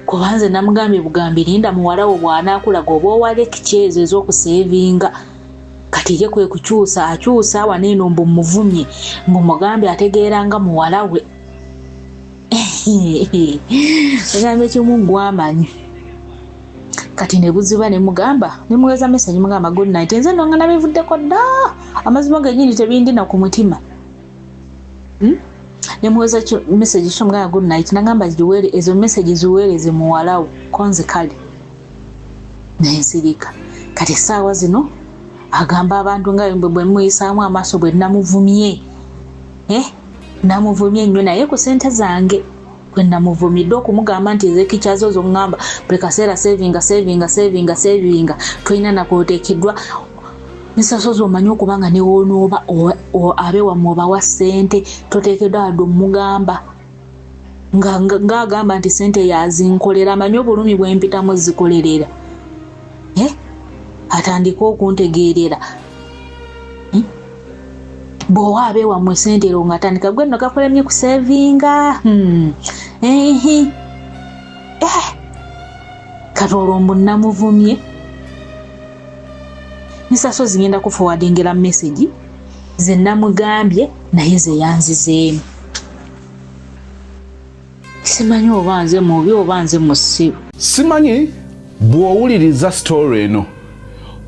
kubanze namugambye bugambi linda muwala wo bw'anaakulaga oba owale kikyezo ez'okuseevinga kati ye kwe kukyusa akyusa waneeno mbu muvumye mbu mugambe ategeera nga muwala we. Egambo ekimu gwamanyi kati ne buziba ne mugamba ne muweza message mugamba good night nze nno nga nabivuddeko dda amazima gennyini tebindina ku mutima. Ne muweza message kyo mugamba good night nagamba ziwere ezo message ziweereze muwalawo konze kale nensirika kati essaawa zino agamba abantu nga bwe muyisaamu amaaso bwe namuvumye namuvumye nnyo naye ku ssente zange kwe namuvumidde okumugamba nti ezekikyazo zongamba buli kaseera savinga tolina nakwoteekeddwa nisasozi omanyi okuba nga newonooba abe wammwe obawa ssente toteekeddwa wadde omugamba ng'agamba nti ssente yazinkolera amanyi obulumi bwempitamu zikolerera atandika okuntegeerera bw'owa abe wammwe ssente ero ng'atandika gwe nno gakolemye ku savinga kati olwo mbu namuvumye nisaso zigenda kuforwardingera message ze namugambye naye ze yanzizeemu. Simanyi oba nze mubi oba nze musiru. Simanyi bw'owuliriza story eno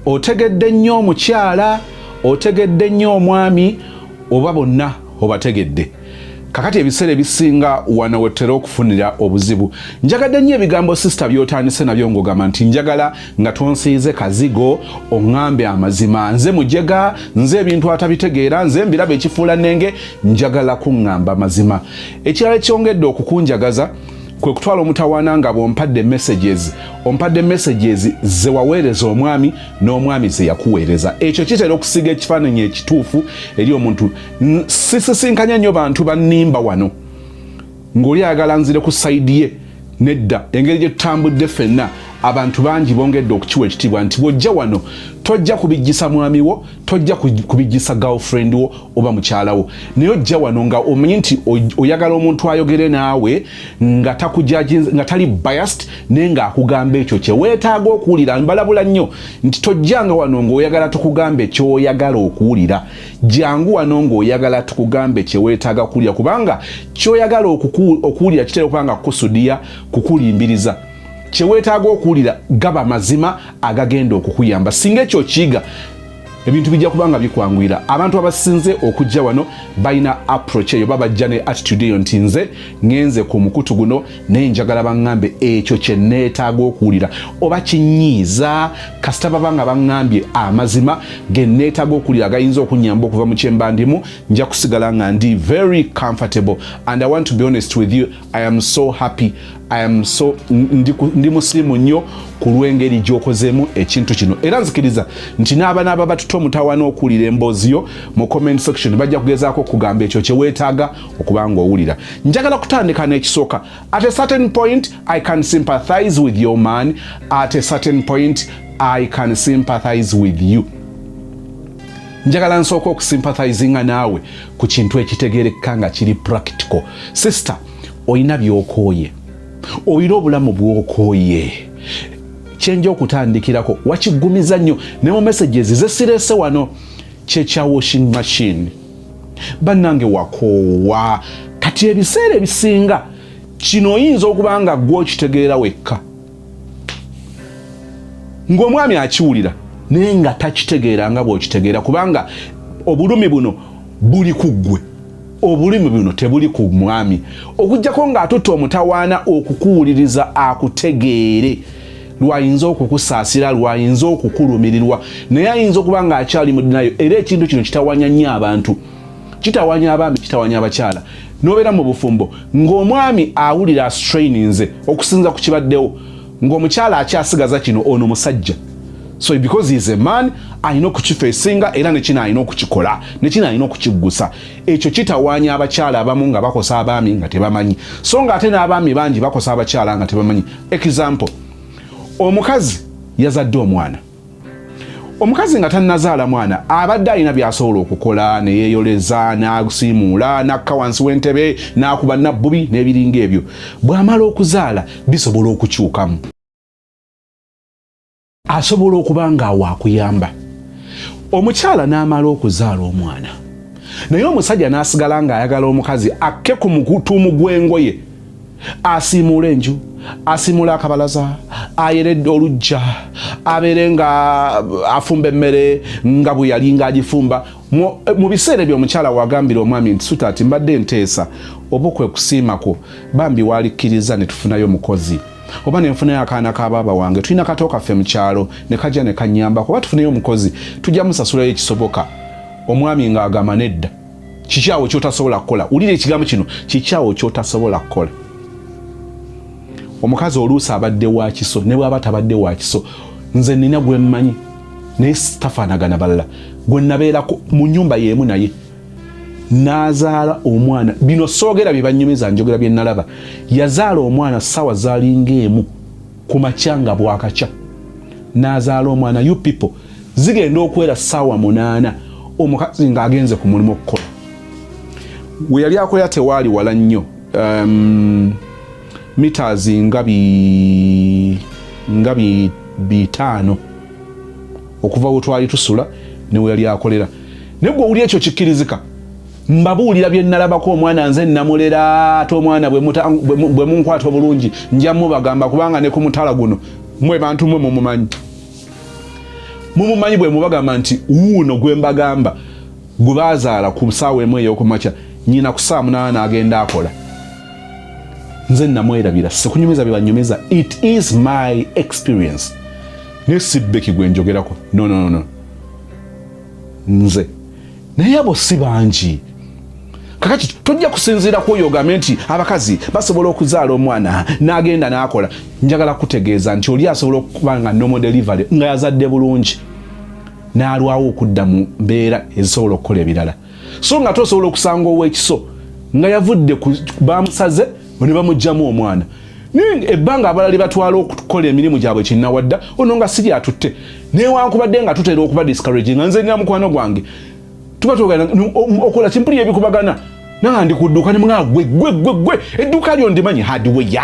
otegedde nnyo omukyala otegedde nnyo omwami oba bonna obategedde. Kakati ebiseera ebisinga wano wetera okufunira obuzibu. Njagadde nnyo ebigambo sister by'otandise nabyo ng'ogamba nti njagala nga tonsiize kazigo oŋŋambe amazima nze mujega nze ebintu atabitegeera nze mbiraba ekifuula nnenge njagala kuŋŋamba mazima. Ekirala ekyongedde okukunjagaza kwe kutwala omutawaana nga bw'ompadde messages ze waweereza omwami n'omwami ze yakuweereza. Ekyo kitera okusiga ekifaananyi ekituufu eri omuntu. Sisisinkanya nnyo bantu bannimba wano ng'oli ayagala nzire ku sayidi ye nedda engeri gye tutambudde ffenna abantu bangi bongedde okukiwa ekitiibwa nti bw'ojja wano tojja kubijjisa mwami wo tojja kubijjisa girlfriend wo oba mukyala wo naye ojja wano nga omanyi nti oyagala omuntu ayogere naawe nga nga tali biased naye ng'akugamba ekyo kye weetaaga okuwulira. Mbalabula nnyo nti tojjanga wano ng'oyagala tukugamba ekyoyagala okuwulira. Jangu wano ng'oyagala tukugamba kye weetaaga kuwulira kubanga kyoyagala okuwulira kitera okuba nga kukusudiya kukulimbiriza. Kyewetaaga okuwulira gaba mazima agagenda okukuyamba. Singa ekyo kiyiga ebintu bijja kubanga bikwangwira. Abantu abasinze okujja wano balina approach eyo babajja ne attitude eyo nti nze ngenze ku mukutu guno naye njagala baŋŋambe ekyo kye neetaaga okuwulira oba kinyiiza kasita babanga baŋŋambye amazima ge neetaaga okuwulira gayinza okunnyamba okuva mu kyembandimu nja kusigala nga ndi very comfortable and I want to be honest with you, I am so happy, I am so ndi muslimu nnyo ku lw'engeri gy'okozeemu ekintu kino. Era nzikiriza nti n'abaana abatuta omutawaana okuwulira emboozi yo mu comment section bajja kugezaako okugamba ekyo kye weetaaga okuba ng'owulira. Njagala kutandika n'ekisooka. At a certain point I can sympathize with your man, at a certain point I can sympathize with you. Njagala nsooka okusympathizinga naawe ku kintu ekitegeerekeka nga kiri practical. Sister, oyina by'okooye, oyina obulamu bw'okooye. Kyenja okutandikirako wakiggumiza nnyo ne mu messages ze sirese wano kyekya washing machine. Bannange wakoowa kati ebiseera ebisinga kino oyinza okuba nga gwe okitegeera wekka ng'omwami akiwulira naye nga takitegeera nga bw'okitegeera kubanga obulumi buno buli ku ggwe, obulumi buno tebuli ku mwami. Okuggyako ng'atutta omutawaana okukuwuliriza akutegeere lwayinza okukusaasira lwayinza okukulumirirwa naye ayinza okuba nga akyali mudinayo. Era ekintu kino kitawanya nnyo abantu, kitawanya abaami, kitawanya abakyala. N'obeera mu bufumbo ng'omwami awulira astraininze okusinza ku kibaddewo ng'omukyala akyasigaza kino ono musajja. So because he is a man alina okukifeesinga era ne kino alina okukikola ne kino alina okukiggusa. Ekyo kitawanya abakyala abamu nga bakosa abaami nga tebamanyi, so nga ate n'abaami bangi bakosa abakyala nga tebamanyi. Example, omukazi yazadde omwana. Omukazi nga tannazaala mwana abadde alina byasobola okukola ne yeeyoleza n'asiimuula n'akka wansi w'entebe n'akuba nabbubi n'ebiringa ebyo. Bw'amala okuzaala bisobola okukyukamu, asobola okuba nga waakuyamba. omukyala n'amala okuzaala omwana naye omusajja n'asigala ng'ayagala omukazi akke ku mukutuumu gw'engoye asiimuula enju asiimuula akabalaza ayeredde olujja abeere nga afumba emmere nga bwe yali ng'agifumba mu biseera ebyo omukyala wagambira omwami nti sutaati mbadde nteesa oba kwe kusiimako bambi waalikkiriza ne tufunayo mukozi oba ne nfunayo akaana ka baaba wange tulina kato kaffe mu kyalo ne kajja ne kannyambako oba tufunayo omukozi tujja musasulayo ekisoboka omwami ng'agamba nedda kikyawo kyotasobola kukola wulira ekigambo kino kikyawo kyotasobola kukola omukazi oluusi abadde wa kiso ne bw'aba tabadde wa kiso nze nina gwe mmanyi naye tafaanagana balala gwe nabeerako mu nnyumba y'emu naye n'azaala omwana bino soogera bye bannyumiza njogera bye nalaba yazaala omwana ssaawa zaalinga emu ku makya nga bwakakya n'azaala omwana you people zigenda okwera ssaawa 8 omukazi ng'agenze ku mulimu okukola we yali akolera tewaali wala nnyo meters nga 5 okuva we twali tusula ne we yali akolera naye gwe owuli ekyo kikkirizika mbabuulira bye nalabako omwana nze namulera ate omwana bwe munkwata obulungi nja mubagamba kubanga ne ku mutala guno mwe bantu mwe mumumanyi bwe mubagamba nti wuuno gwe mbagamba gwe baazaala ku ssaawa emu ey'okumakya nyina ku ssaawa 8 agenda akola nze namwerabira sikunyumiza bye banyumiza it is my experience ne sibbeki gwe njogerako no nze naye abo si bangi kakati tojja kusinziira ku oyo ogambe nti abakazi basobola okuzaala omwana n'agenda n'akola njagala kutegeeza nti oli asobola okuba nga normal delivery nga yazadde bulungi n'alwawo okudda mu mbeera ezisobola okukola ebirala so nga tosobola okusanga ow'ekiso nga yavudde bamusaze ne bamuggyamu omwana ebbanga abalali batwala okukola emirimu gyabwe kinnawadda ono nga siri atutte newankubadde nga tutera okuba discouraging nga nze nina mukwano gwange tuba togana okola kimpuli ebikubagana nanga ndi ku dduuka ne mugamba gwe edduuka lyo ndimanyi hardware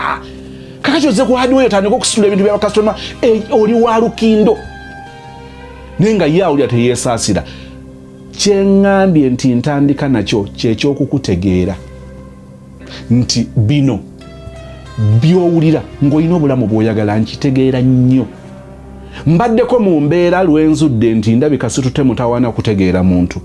kakati oze ku hardware otandika okusitula ebintu byabakasitoma oli wa lukindo naye nga ye awulira teyeesaasira kyeŋŋambye nti ntandika nakyo kyekyokukutegeera nti bino byowulira ng'olina obulamu bw'oyagala nkitegeera nnyo mbaddeko mu mbeera lwenzudde nti ndabika situtte mutawaana kutegeera muntu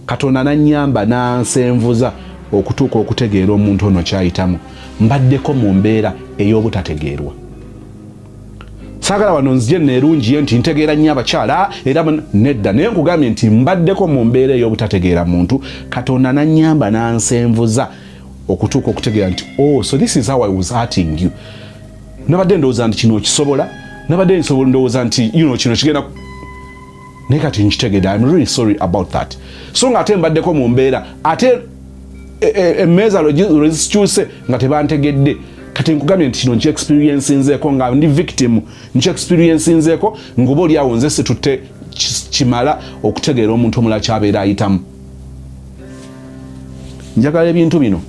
Katonda nannyamba nansenvuza okutuuka okutegeera omuntu ono kyayitamu mbaddeko mu mbeera ey'obutategeerwa saagala wano nzije neerungiye nti ntegeera nnyo abakyala era nedda naye nkugambye nti mbaddeko mu mbeera ey'obutategeera muntu Katonda nannyamba nansenvuza okutuuka okutegeera nti so this is how I was hurting you nabadde ndowooza nti kino okisobola nabadde ndowooza nti kino kigenda naye kati nkitegeera I'm really sorry about that so nga ate mbaddeko mu mbeera ate emmeeza lwezikyuse nga tebantegedde kati nkugambye nti kino nki-experiencinzeeko nga ndi victim nki-experiencinzeeko ngoba oli awo nze situtte kimala okutegeera omuntu omulala kyabeera ayitamu njagala ebintu bino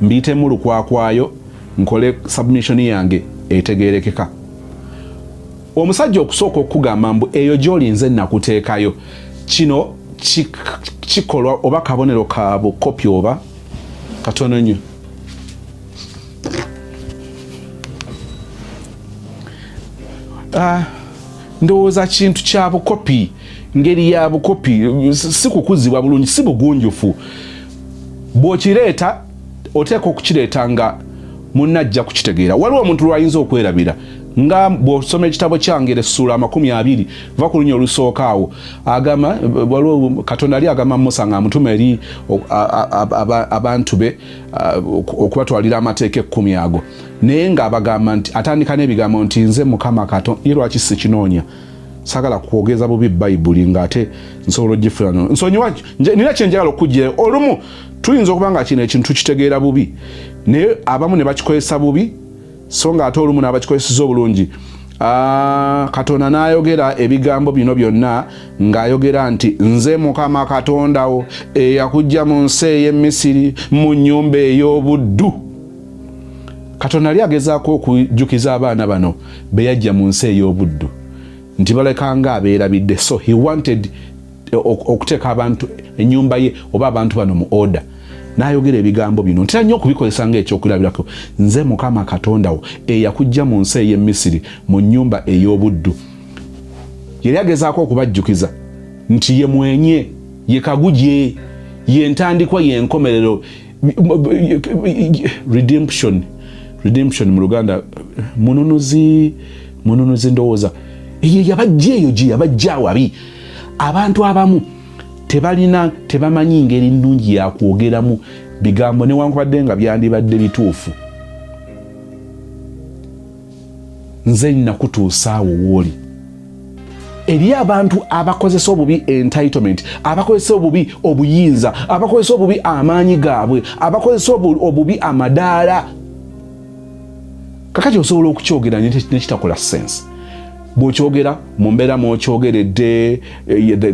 mbiyitemu lukwakwayo nkole submission yange etegeerekeka omusajja okusooka okugamba mbu eyo gy'oli nze nakuteekayo kino kikolwa oba kabonero ka bukopi oba katono nnyo ndowooza kintu kya bukopi ngeri ya bukopi si kukuzibwa bulungi si bugunjufu bw'okireeta oteeka okukireeta nga munnajja kukitegeera waliwo omuntu lwayinza okwerabira nga bw'osoma ekitabo kyange essuula 20 va ku lunya olusooka awo agamba waliwo Katonda ali agamba Musa nga amutuma eri abantu be okubatwalira amateeka 10 ago naye ng'abagamba nti atandika n'ebigambo nti nze Mukama Katonda ye lwaki sikinoonya sagala kwogeza bubi Bayibuli ng'ate nsobola ogifulano nsonyiwa nina kyenjagala okujja olumu tuyinza okuba nga kino ekintu tukitegeera bubi naye abamu ne bakikozesa bubi so nga ate olumu n'abakikozeseza obulungi Katonda n'ayogera ebigambo bino byonna ng'ayogera nti nze Mukama Katonda wo eyakuggya mu nsi ey'e Misiri mu nnyumba ey'obuddu Katonda ali agezaako okujjukiza abaana bano be yajja mu nsi ey'obuddu nti balekanga abeerabidde, so he wanted okuteeka abantu ennyumba ye oba abantu bano mu order. N'ayogera ebigambo bino ntera nnyo okubikozesa ng'ekyokulabirako. Nze Mukama Katonda wo eyakujja mu nsi ey'e Misiri mu nnyumba ey'obuddu. Yali agezaako okubajjukiza nti ye mwenye, ye kaguje, ye ntandikwa, ye nkomerero. Redemption mu Luganda mununuzi ndowooza. Yabajja eyo gye yabajja awabi. Abantu abamu tebamanyi ngeri nnungi yakwogeramu bigambo newankubadde nga byandibadde bituufu. Nze nakutuusa awo wooli. Eri abantu abakozesa obubi entitlement, abakozesa obubi obuyinza, abakozesa obubi amaanyi gaabwe, abakozesa obubi amadaala. Kakati osobola okukyogera nekitakola sense. Bw'okyogera mu mbeera mw'okyogeredde,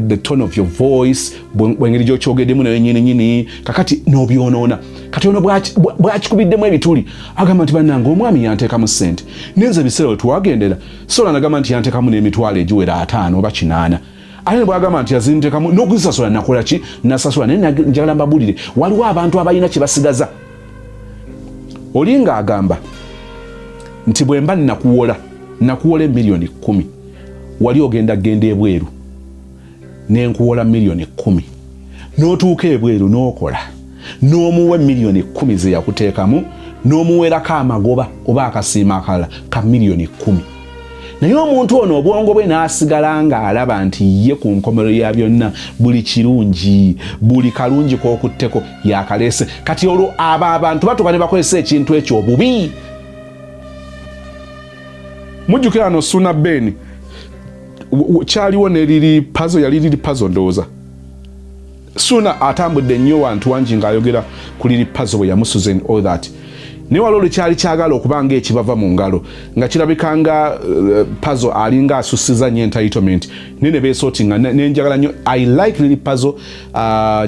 the tone of your voice, bw'engeri gy'okyogeddemu nayo nyini, kakati n'obyonoona. Kati ono bw'akikubiddemu ebituli agamba nti bannange omwami yanteekamu ssente. Nenze ebiseera we twagendera sola nagamba nti yanteekamu n'emitwalo egiwera 5 oba 8. Ate bw'agamba nti yazinteekamu n'okuzisasula nakola ki? Nasasula. Naye njagala mbabuulire, waliwo abantu abalina kye basigaza. Oli ng'agamba nti bwe mba nakuwola $10 million, wali ogenda ebweru n'enkuwola $10 million, n'otuuka ebweru n'okola n'omuwa $10 million ze yakuteekamu, n'omuwerako amagoba oba akasiima akalala ka $10 million. Naye omuntu ono obwongo bwe n'asigala ng'alaba nti ye ku nkomero ya byonna buli kirungi, buli kalungi k'okutteko yakaleese. Kati olwo abo abantu batuuka ne bakozesa ekintu ekyo obubi. Mujjukira ano Suna Ben kyaliwo neriri puzzle, yali liri puzzle ndowooza. Suna atambudde nnyo wantu wangi ng'ayogera ku liri puzzle bwe yamusuza and all that. Naye waliwo kyali kyagala okuba ng'ekibava mu ngalo nga kirabika nga puzzle alinga asusiza nnyo entitlement. Ne beesootinga nenjagala nnyo. I like liri puzzle,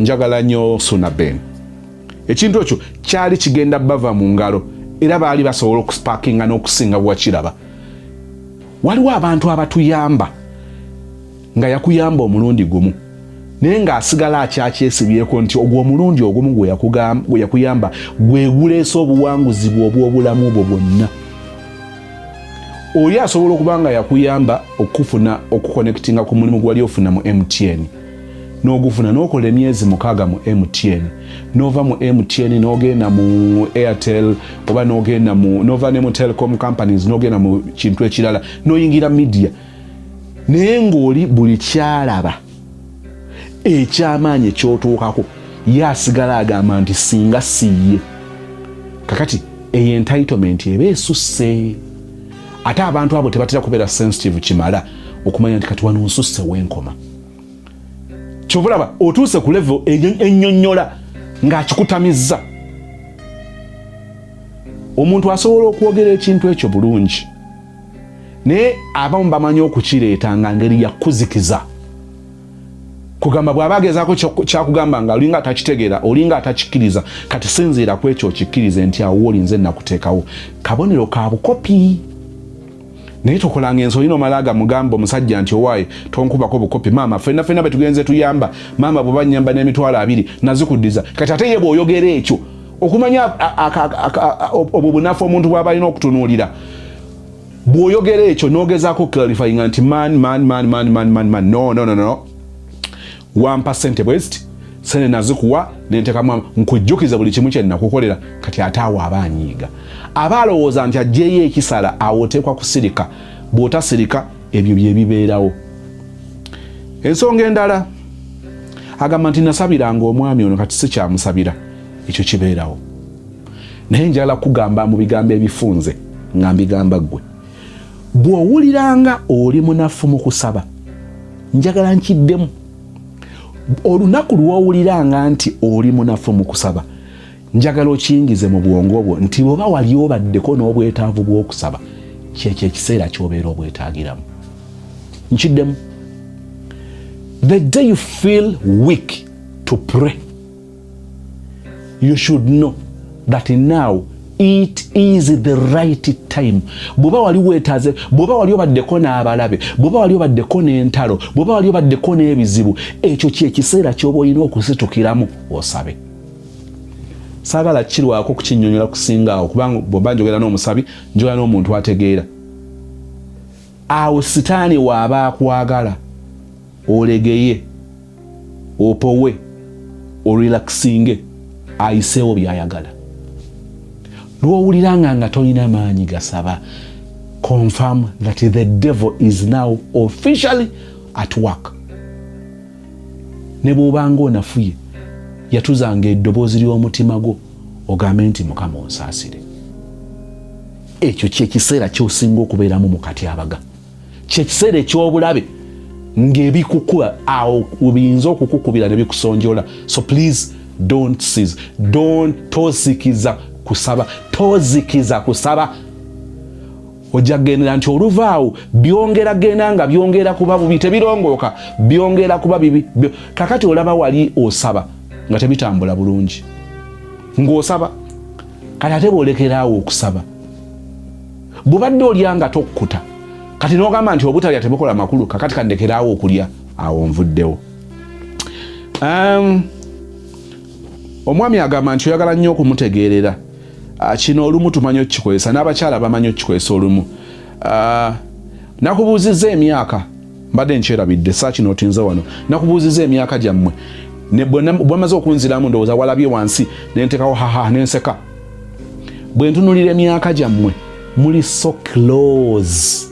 njagala nnyo Suna Ben. Ekintu ekyo kyali kigenda bava mu ngalo era baali basobola okusparkinga n'okusinga bwakiraba. Waliwo abantu abatuyamba nga yakuyamba omulundi gumu naye ng'asigala akyakyesibyeko nti ogwo omulundi ogumu gwe yakuyamba gwe guleese obuwanguzi bwe obw'obulamu obwo bwonna. Oli asobola okuba nga yakuyamba okufuna okuconnectinga ku mulimu gwali ofuna mu MTN, n'ogufuna n'okola emyezi 6 mu MTN, n'ova mu MTN n'ogenda mu Airtel oba n'ova ne mu telecom companies n'ogenda mu kintu ekirala n'oyingira media, naye ng'oli buli kyalaba ekyamaanyi ekyotuukako yasigala agamba nti singa siye. Kakati eyo entitlement eba esusse. Ate abantu abo tebatera kubeera sensitive kimala okumanya nti kati wano nsusse wenkoma. Kyovulaba otuuse ku level ennyonnyola ng'akikutamizza. Omuntu asobola okwogera ekintu ekyo bulungi naye abamu bamanyi okukireeta nga ngeri yakuzikiza. Kugamba bw'aba agezaako kyakugamba nga olinga atakitegeera, olinga atakikiriza, kati sinziira ku ekyo okikkirize nti awo oli nze nakuteekawo. Kabonero ka bukopi. Naye tokolanga ensonyi n'omalaga mugamba omusajja nti owaaye tonkubako bukopi. Maama ffenna be tugenze tuyamba, maama bwe bannyamba n'emitwalo 2 nazikuddiza. Kati ate ye bw'oyogera ekyo okumanya obwo bunafu omuntu bw'aba alina okutunuulira. Bw'oyogera ekyo n'ogezaako clarifyinga nti man no 1% bwest sene nazikuwa nentekamu nkujjukiza buli kimu kye nakukolera. Kati ate awo abanyiiga abalowooza nti ajjeyo ekisala awo oteekwa kusirika. Bw'otasirika ebyo bye bibeerawo. Ensonga endala agamba nti nasabiranga omwami ono kati si kyamusabira, ekyo kibeerawo. Naye njagala kugamba mu bigambo ebifunze nga mbigamba ggwe. Bw'owuliranga oli munafu mu kusaba, njagala nkiddemu. Olunaku lw'owuliranga nti oli munafu mu kusaba, njagala okiyingize mu bwongo bwo nti bw'oba wali obaddeko n'obwetaavu bw'okusaba, kyekyo ekiseera ky'obeera obwetaagiramu. Nkiddemu. The day you feel weak to pray, you should know that now It is the right time. Bwoba wali wetaze, bwoba wali obaddeko n'abalabe, bwoba wali obaddeko n'entalo, bwoba wali obaddeko n'ebizibu, ekyo ky'ekiseera ky'oba olina okusitukiramu osabe. Saagala kirwako kukinnyonnyola kusingaawo kubanga bw'oba njogera n'omusabi njogera n'omuntu ategeera. Awo sitaani waaba akwagala olegeye, opowe, orelaxinge, ayiseewo by'ayagala. Lw'owuliranga nga tolina maanyi gasaba, confirm that the devil is now officially at work. Ne bw'obanga onafuye yatuzanga eddoboozi ly'omutima gwo ogambe nti Mukama onsaasire. Ekyo ky'ekiseera ky'osinga okubeeramu mu katyabaga. Ky'ekiseera eky'obulabe ng'ebikukuba awo biyinza okukukubira ne bikusonjola. So please don't cease. Tozikiza kusaba. Tozikiza kusaba. Ojja kugendera nti oluvaawo byongeragenda nga byongera kuba bubi, tebirongooka, byongera kuba bibi. Kakati olaba wali osaba nga tebitambula bulungi. Ng'osaba kati ate bw'olekeraawo okusaba. Bw'obadde olya nga tokkuta, kati n'ogamba nti obutalya tebukola makulu, kakati kandekeraawo okulya, awo nvuddewo. Omwami agamba nti oyagala nnyo okumutegeerera. Kino olumu tumanyi okukikozesa, n'abakyala bamanyi okukikozesa olumu. Nakubuuzizza emyaka, mbadde nkyerabidde saa kino otinze wano, nakubuuzizza emyaka gyammwe. Bwamaze okunziramu ndowooza walabye wansi nentekawo haha nenseka. Bwe ntunulira emyaka gyammwe muli so close.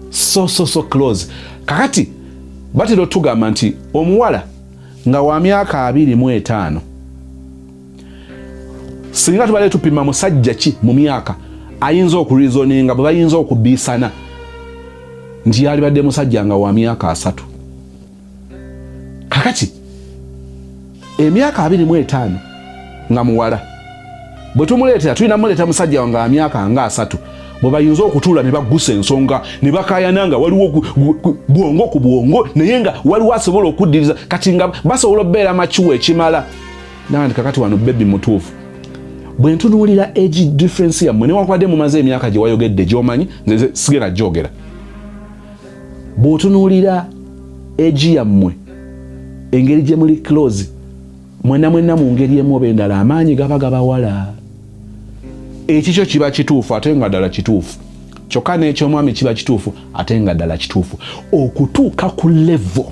So close. Kakati batera otugamba nti omuwala nga wa myaka 25 singa tubale tupima musajja ki mu myaka ayinza okureasoninga bwe bayinza okubiisana nti yalibadde musajja nga wa myaka 3. Kakati emyaka 25 nga muwala bwe tumuleetera tulina muleeta musajja nga myaka nga 3 bwe bayinza okutuula ne baggusa ensonga ne bakayana nga waliwo bwongo ku bwongo naye nga waliwo asobola okuddiriza kati nga basobola okubeera makiwa ekimala. Nandi kakati wano bebi mutuufu. Bwe ntunuulira age difference yammwe newankubadde mumaze emyaka gye wayogedde gy'omanyi nze sigenda gyogera. Bw'otunuulira age yammwe engeri gye muli close mwenna mu ngeri emu oba endala amaanyi gaba gabawala. Ekikyo kiba kituufu ate nga ddala kituufu. Kyokka n'ekyomwami kiba kituufu ate nga ddala kituufu. Okutuuka ku level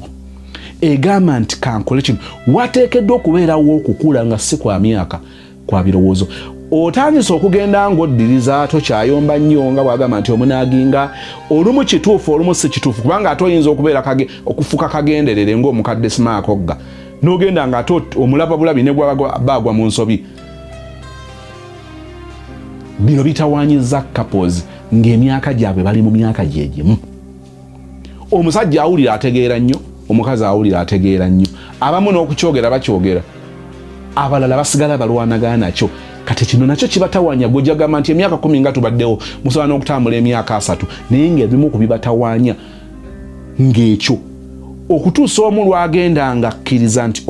egamba nti kankole kino wateekeddwa okubeerawo okukula nga si kwa myaka, kwa birowoozo. Otandise okugenda ng'oddiriza tokyayomba nnyo nga bw'agamba nti omunaaginga olumu kituufu olumu si kituufu kubanga ate oyinza okufuuka kagenderere ng'omukadde simaakogga n'ogenda nga ate omulaba bulabi ne gwabagwa mu nsobi. Bino bitawaanyiza couples ng'emyaka gyabwe bali mu myaka gye gimu. Omusajja awulira ategeera nnyo, omukazi awulira ategeera nnyo. Abamu n'okukyogera bakyogera, abalala basigala balwanagana nakyo. Kati kino nakyo kibatawaanya gw'ojagamba nti emyaka 10 nga tubaddewo musobola n'okutambula emyaka 3 naye ng'ebimu ku bibatawaanya ng'ekyo okutuusa omu lwagenda nga akkiriza nti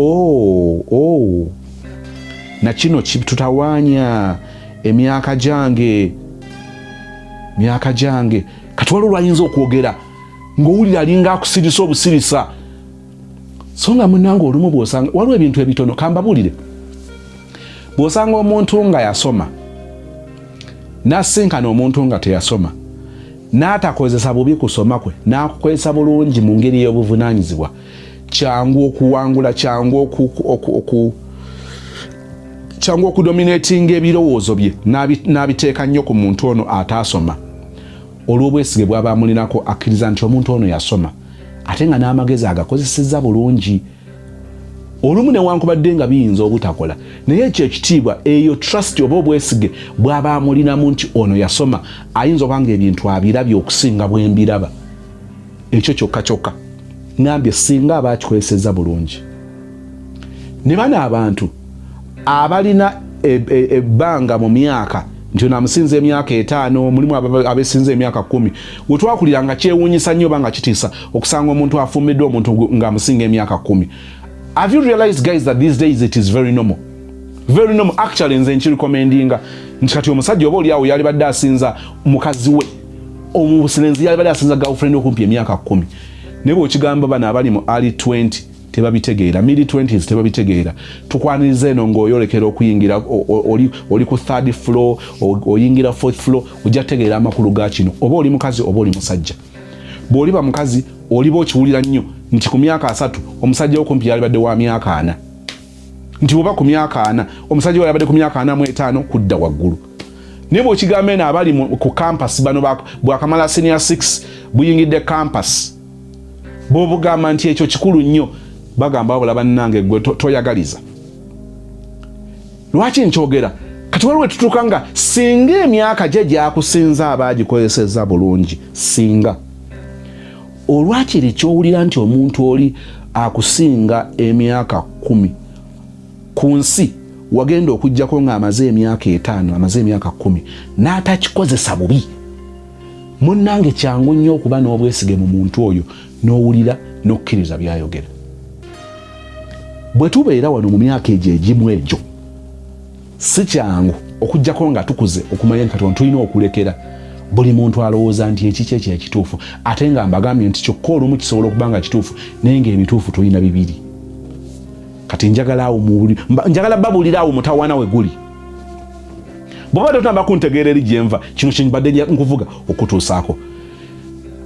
na kino kitutawaanya emyaka gyange kati waliwo lwayinza okwogera ng'owulira alinga akusirisa obusirisa. So nga munnange olumu bw'osanga waliwo ebintu ebitono kambabuulire. Bw'osanga omuntu nga yasoma n'asinkana omuntu nga teyasoma n'atakozesa bubi kusoma kwe n'akukozesa bulungi mu ngeri y'obuvunaanyizibwa, kyangu okuwangula, kyangu okudominatinga ebirowoozo bye n'abiteeka nnyo ku muntu ono ataasoma. Olw'obwesige bw'aba amulinako akkiriza nti omuntu ono yasoma ate nga n'amagezi agakozesezza bulungi. Olumu newankubadde nga biyinza obutakola naye ekyo ekitiibwa eyo trust oba obwesige bw'aba amulinamu nti ono yasoma ayinza obanga ebintu abirabye okusinga bwe mbiraba. Ekyo kyokka ngambye singa aba akikozesezza bulungi. Ne bano abantu abalina ebbanga mu myaka nti ono amusinza emyaka 5 mulimu abesinza emyaka 10 wetwakulira nga kyewuunyisa nnyo oba nga kitiisa okusanga omuntu afumbiddwa omuntu ng'amusinga emyaka 10. Have you realized, guys, that these days it is very normal? very normal. Actually nze nkirecommendinga nti kati omusajja oba oli awo yali badde asinza mukazi we omubusilenzi yali badde asinza girlfriend okumpi emyaka 10 naye bw'okigamba bano abali mu early 20 tebabitegeera, mid 20s tebabitegeera. Tukwaniriza eno ng'oyolekera okuyingira oli ku 3rd floor oyingira 4th floor ojja tegeera amakulu ga kino, oba oli mukazi oba oli musajja. Bw'oliba mukazi oliba okiwulira nnyo nti ku myaka 3 omusajja okumpi yali badde wa myaka 4, nti oba ku myaka 4 omusajja yali badde ku myaka 45 kudda waggulu. Naye bw'okigamba eno abali ku campus bano bwakamala senior 6 buyingidde campus bw'obugamba nti ekyo kikulu nnyo bagamba wabula bannange gwe toyagaliza. Lwaki nkyogera? Kati waliwo tutuuka nga singa emyaka gye gyakusinza abaagikozesezza bulungi, singa olwakiri kyowulira nti omuntu oli akusinga emyaka 10 ku nsi wagenda okujjako ng'amaze emyaka 5 amaze emyaka 10 n'atakikozesa bubi, munnange kyangu nnyo okuba n'obwesige mu muntu oyo n'owulira n'okkiriza byayogera. Bwe tubeera wano mu myaka egyo egimu egyo si kyangu okujjako nga tukuze okumanya nti Katonda tulina okulekera buli muntu alowooza nti ekiki ekyo ekituufu, ate nga mbagambye nti kyokka olumu kisobola okuba nga kituufu naye ng'ebituufu tulina bibiri. Kati njagala babuulira awo mutawana we guli. Bw'obadde otamba kuntegeera eri gye nva kino kye mbadde nkuvuga okutuusaako.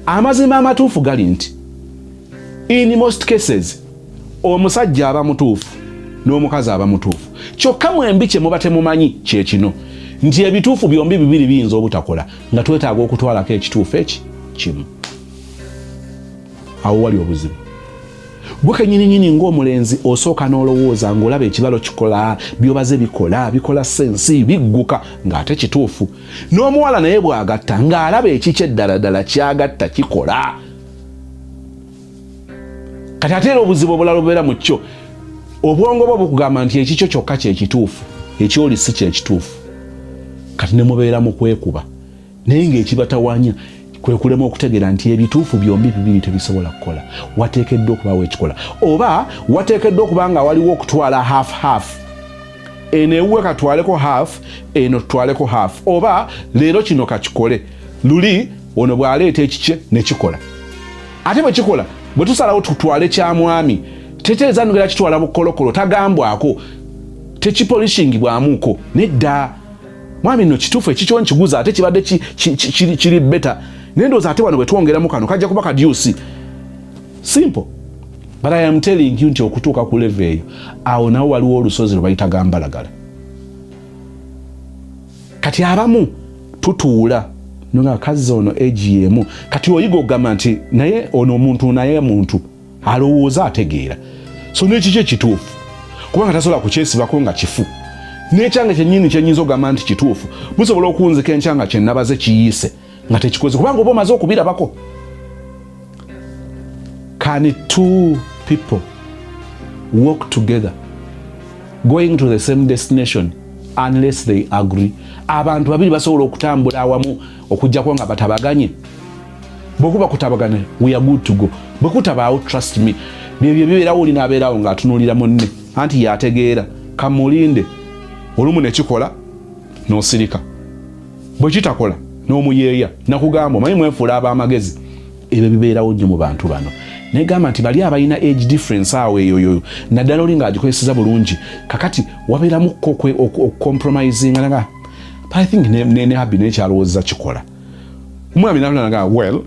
Amazima amatuufu gali nti in most cases omusajja aba mutuufu n'omukazi aba mutuufu. Kyokka mwembi kye muba temumanyi kye kino nti ebituufu byombi bibiri biyinza obutakola nga twetaaga okutwalako ekituufu eki kimu. Awo wali obuzibu. Gwe kennyini ng'omulenzi osooka n'olowooza ng'olaba ekibalo kikola byobaze bikola sensi bigguka ng'ate kituufu. N'omuwala naye bw'agatta ng'alaba ekiki eddala kyagatta kikola. Kati ate era obuzibu obulala obubeera mu kyo obwongo bwo bukugamba nti ekikyo kyokka kyekituufu, ekyoli si kyekituufu. Kati ne mubeera mu kwekuba naye ng'ekibatawanya kwe kulema okutegeera nti ebituufu byombi bibiri tebisobola kukola. Wateekeddwa okubaawo ekikola, oba wateekeddwa okuba nga waliwo okutwala half. Eno ewuwe katwaleko half, eno tutwaleko half, oba leero kino kakikole luli ono bw'aleeta ekikye ne kikola. Ate bwe kikola bwe tusalawo tutwale kya mwami teteeza nogera kitwala bukolokolo tagambwako tekipolishingibwamuko nedda. Mwami nno kituufu ekikyo nkiguza ate kibadde kiri beta naye ndowooza ate wano bwe twongeramu kano kajja kuba kadyusi. Simple. But I am telling you nti okutuuka ku level eyo awo nawo waliwo olusozi lwe bayita gambalagala. Kati abamu tutuula nonga kazi ono AGM kati oyiga ogamba nti naye ono omuntu naye muntu alowooza ategeera. So n'ekiki ekituufu kubanga tasobola kukyesibako nga kifu. N'ekyanga kyennyini kyenyinza ogamba nti kituufu musobola okunzika enkyanga kye nabaze kiyiise nga tekikoze kubanga oba omaze okubirabako. Can two people walk together going to the same destination unless they agree? Abantu babiri basobola okutambula awamu okujjako nga batabaganye. Bwekuba kutabagane we are good to go. Bwekutabaawo trust me byebyo bibeerawo olina abeerawo ng'atunuulira munne anti yategeera kamulinde olumu ne kikola n'osirika, bwe kitakola n'omuyeeya nakugamba omanyi mwefuula ab'amagezi. Ebyo bibeerawo nnyo mu bantu bano. Negamba nti bali abalina age difference awo eyo naddala oli ng'agikozeseza bulungi kakati wabeeramu compromising nga I think ne habi nekyalowooza kikola. Omwami nalanaga well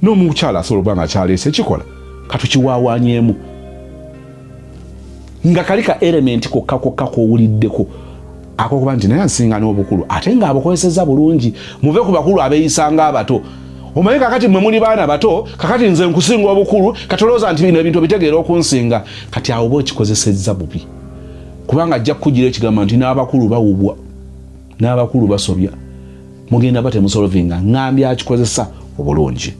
n'omukyala asobola okuba nga akyaleese kikola katukiwaawaanyeemu nga kalika element kokka kowuliddeko akokuba nti naye nsinga n'obukulu ate ng'abukozeseza bulungi. Muve ku bakulu abeeyisanga abato. Omanyi kakati mwe muli baana bato kakati nze nkusinga obukulu katolooza nti bino ebintu bitegeera okunsinga kati awo oba okikozesezza bubi kubanga ajja kukugira ekigamba nti n'abakulu bawubwa n'abakulu basobya mugenda batemusolovinga ngambye akikozesa obulungi.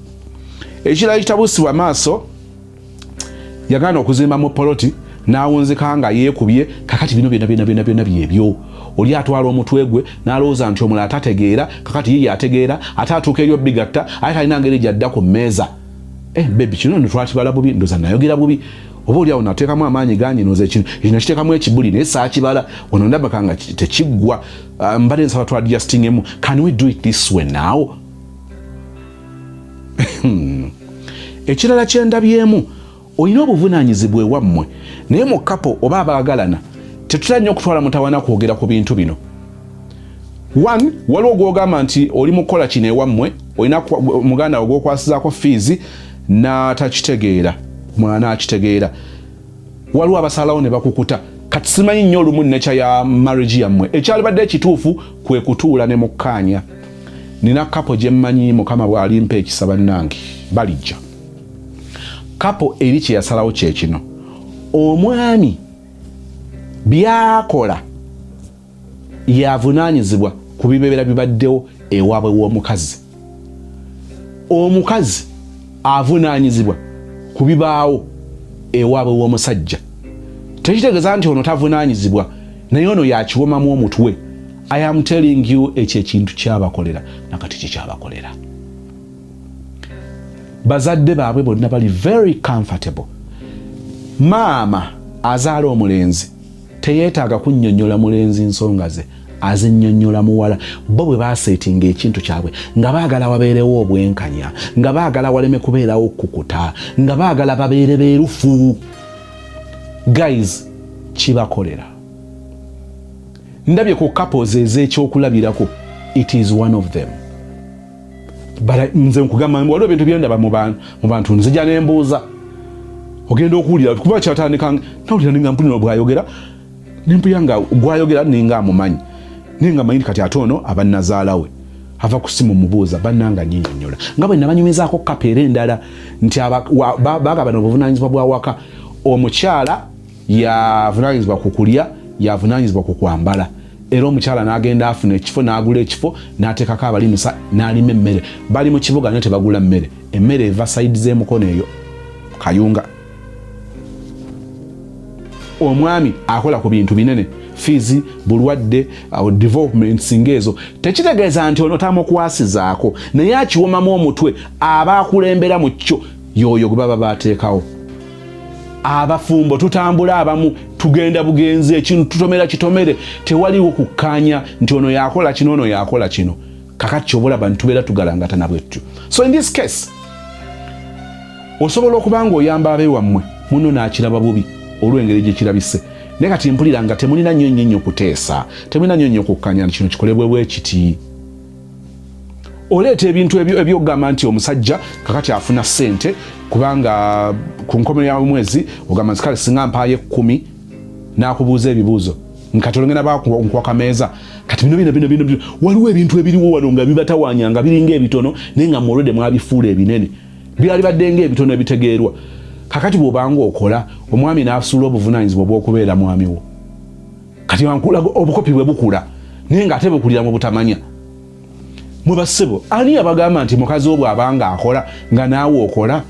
Ekirala kitabusibwa maaso yagaana okuzimba mu poloti n'awunzika nga yeekubye kakati bino byonna byebyo. Oli atwala omutwe gwe n'alowooza nti omulala atategeera kakati ye ategeera ate atuuka eryo bigatta ate alina ngeri gy'adda ku mmeeza. Bebi kino ndo twakibala bubi ndoza nayogera bubi oba oli awo nateekamu amaanyi ganyinoza ekino kiteekamu ekibuli naye saakibala ono ndabaka nga tekiggwa mbadde nsaba twadjustingemu. Can we do it this way now? Ekirala kyendabyemu, olina obuvunaanyizibwa ewammwe naye mu kapo oba abaagalana tetutera nnyo okutwala mutawana kwogera ku bintu bino. One, waliwo gw'ogamba nti oli mu kukola kino ewammwe, olina muganda ogw'okwasizaako fiizi n'atakitegeera, mwana akitegeera. Waliwo abasalawo ne bakukuta. Kati simanyi nnyo olumu necha ya marriage yammwe. Ekyalibadde ekituufu kwe kutuula ne mukkaanya. Nina kapo gye mmanyi Mukama bw'alimpa ekisa bannange balijja. Kapo eri kye yasalawo kye kino. Omwami byakola yavunaanyizibwa ku bibeera bibaddewo ewaabwe w'omukazi. Omukazi avunaanyizibwa ku bibaawo ewaabwe w'omusajja. Tekitegeeza nti ono tavunaanyizibwa naye ono yakiwomamu omutwe. I am telling you ekyo ekintu kyabakolera nakati kikyabakolera. Bazadde baabwe bonna bali very comfortable. Maama azaala omulenzi teyeetaaga kunnyonnyola mulenzi nsonga ze, azinnyonnyola muwala. Bo bwe baaseetinga ekintu kyabwe nga baagala wabeerewo obwenkanya, nga baagala waleme kubeerawo okukuta, nga baagala babeere beerufu. Guys, kibakolera. Ndabye ku couples ez'ekyokulabirako. It is one of them. But nze nkugamba waliwo ebintu byendaba mu bantu nzija nembuuza. Ogenda okuwulira kuba kyatandikanga nawulira ninga mpulira bwayogera nempulira nga gwayogera ninga amumanyi ninga manyi kati ate ono abannazaalawe ava ku simu mubuuza bannanga nnyonnyola nga bwe nabanyumizaako kapeera endala nti bagabana obuvunaanyizibwa bwa waka. Omukyala yavunaanyizibwa ku kulya, yavunaanyizibwa ku kwambala. Era omukyala n'agenda afuna ekifo n'agula ekifo n'ateekako abalimisa n'alima emmere. Bali mu kibuga naye tebagula mmere. Emmere eva sayidi z'emukono eyo kayunga. Omwami akola ku bintu binene, fiizi, bulwadde, development ngaezo. Tekitegeeza nti ono tamukwasizaako naye akiwomamu omutwe. Abaakulembera mu kyo yoyo gwe baba baateekawo. Abafumbo tutambula abamu tugenda bugenzi ekintu tutomera kitomere tewaliwo kukkaanya nti ono yakola kino ono yakola kino. Kakati ky'obalaba ntubeera tugalangatana bwettu. So in this case osobola okuba ng'oyamba abeewammwe muno n'akiraba bubi olw'engeri gye kirabise. Naye kati mpulira nga temulina nnyo kuteesa, temulina nnyo kukkaanya nti kino kikolebwe bwe kiti. Oleeta ebintu ebyogamba nti omusajja kakati afuna ssente kubanga ku nkomerero ya mwezi ogamba nti kale singa mpaayo 10 n'akubuuza ebibuuzo nkatolengera bakunkwaka meeza. Kati bino waliwo ebintu ebiriwo wano nga bibatawaanya nga biringa ebitono naye nga mwolwedde mwabifuula ebinene. Byali badde ng'ebitono ebitegeerwa. Kakati bw'obanga okola omwami n'asuula obuvunaanyizibwa bw'okubeera mwami wo. Kati wankulaga obukopi bwe bukula naye ng'ate bukulira mu butamanya. Mwe bassebo ani abagamba nti mukazi wo bw'abanga akola nga naawe okola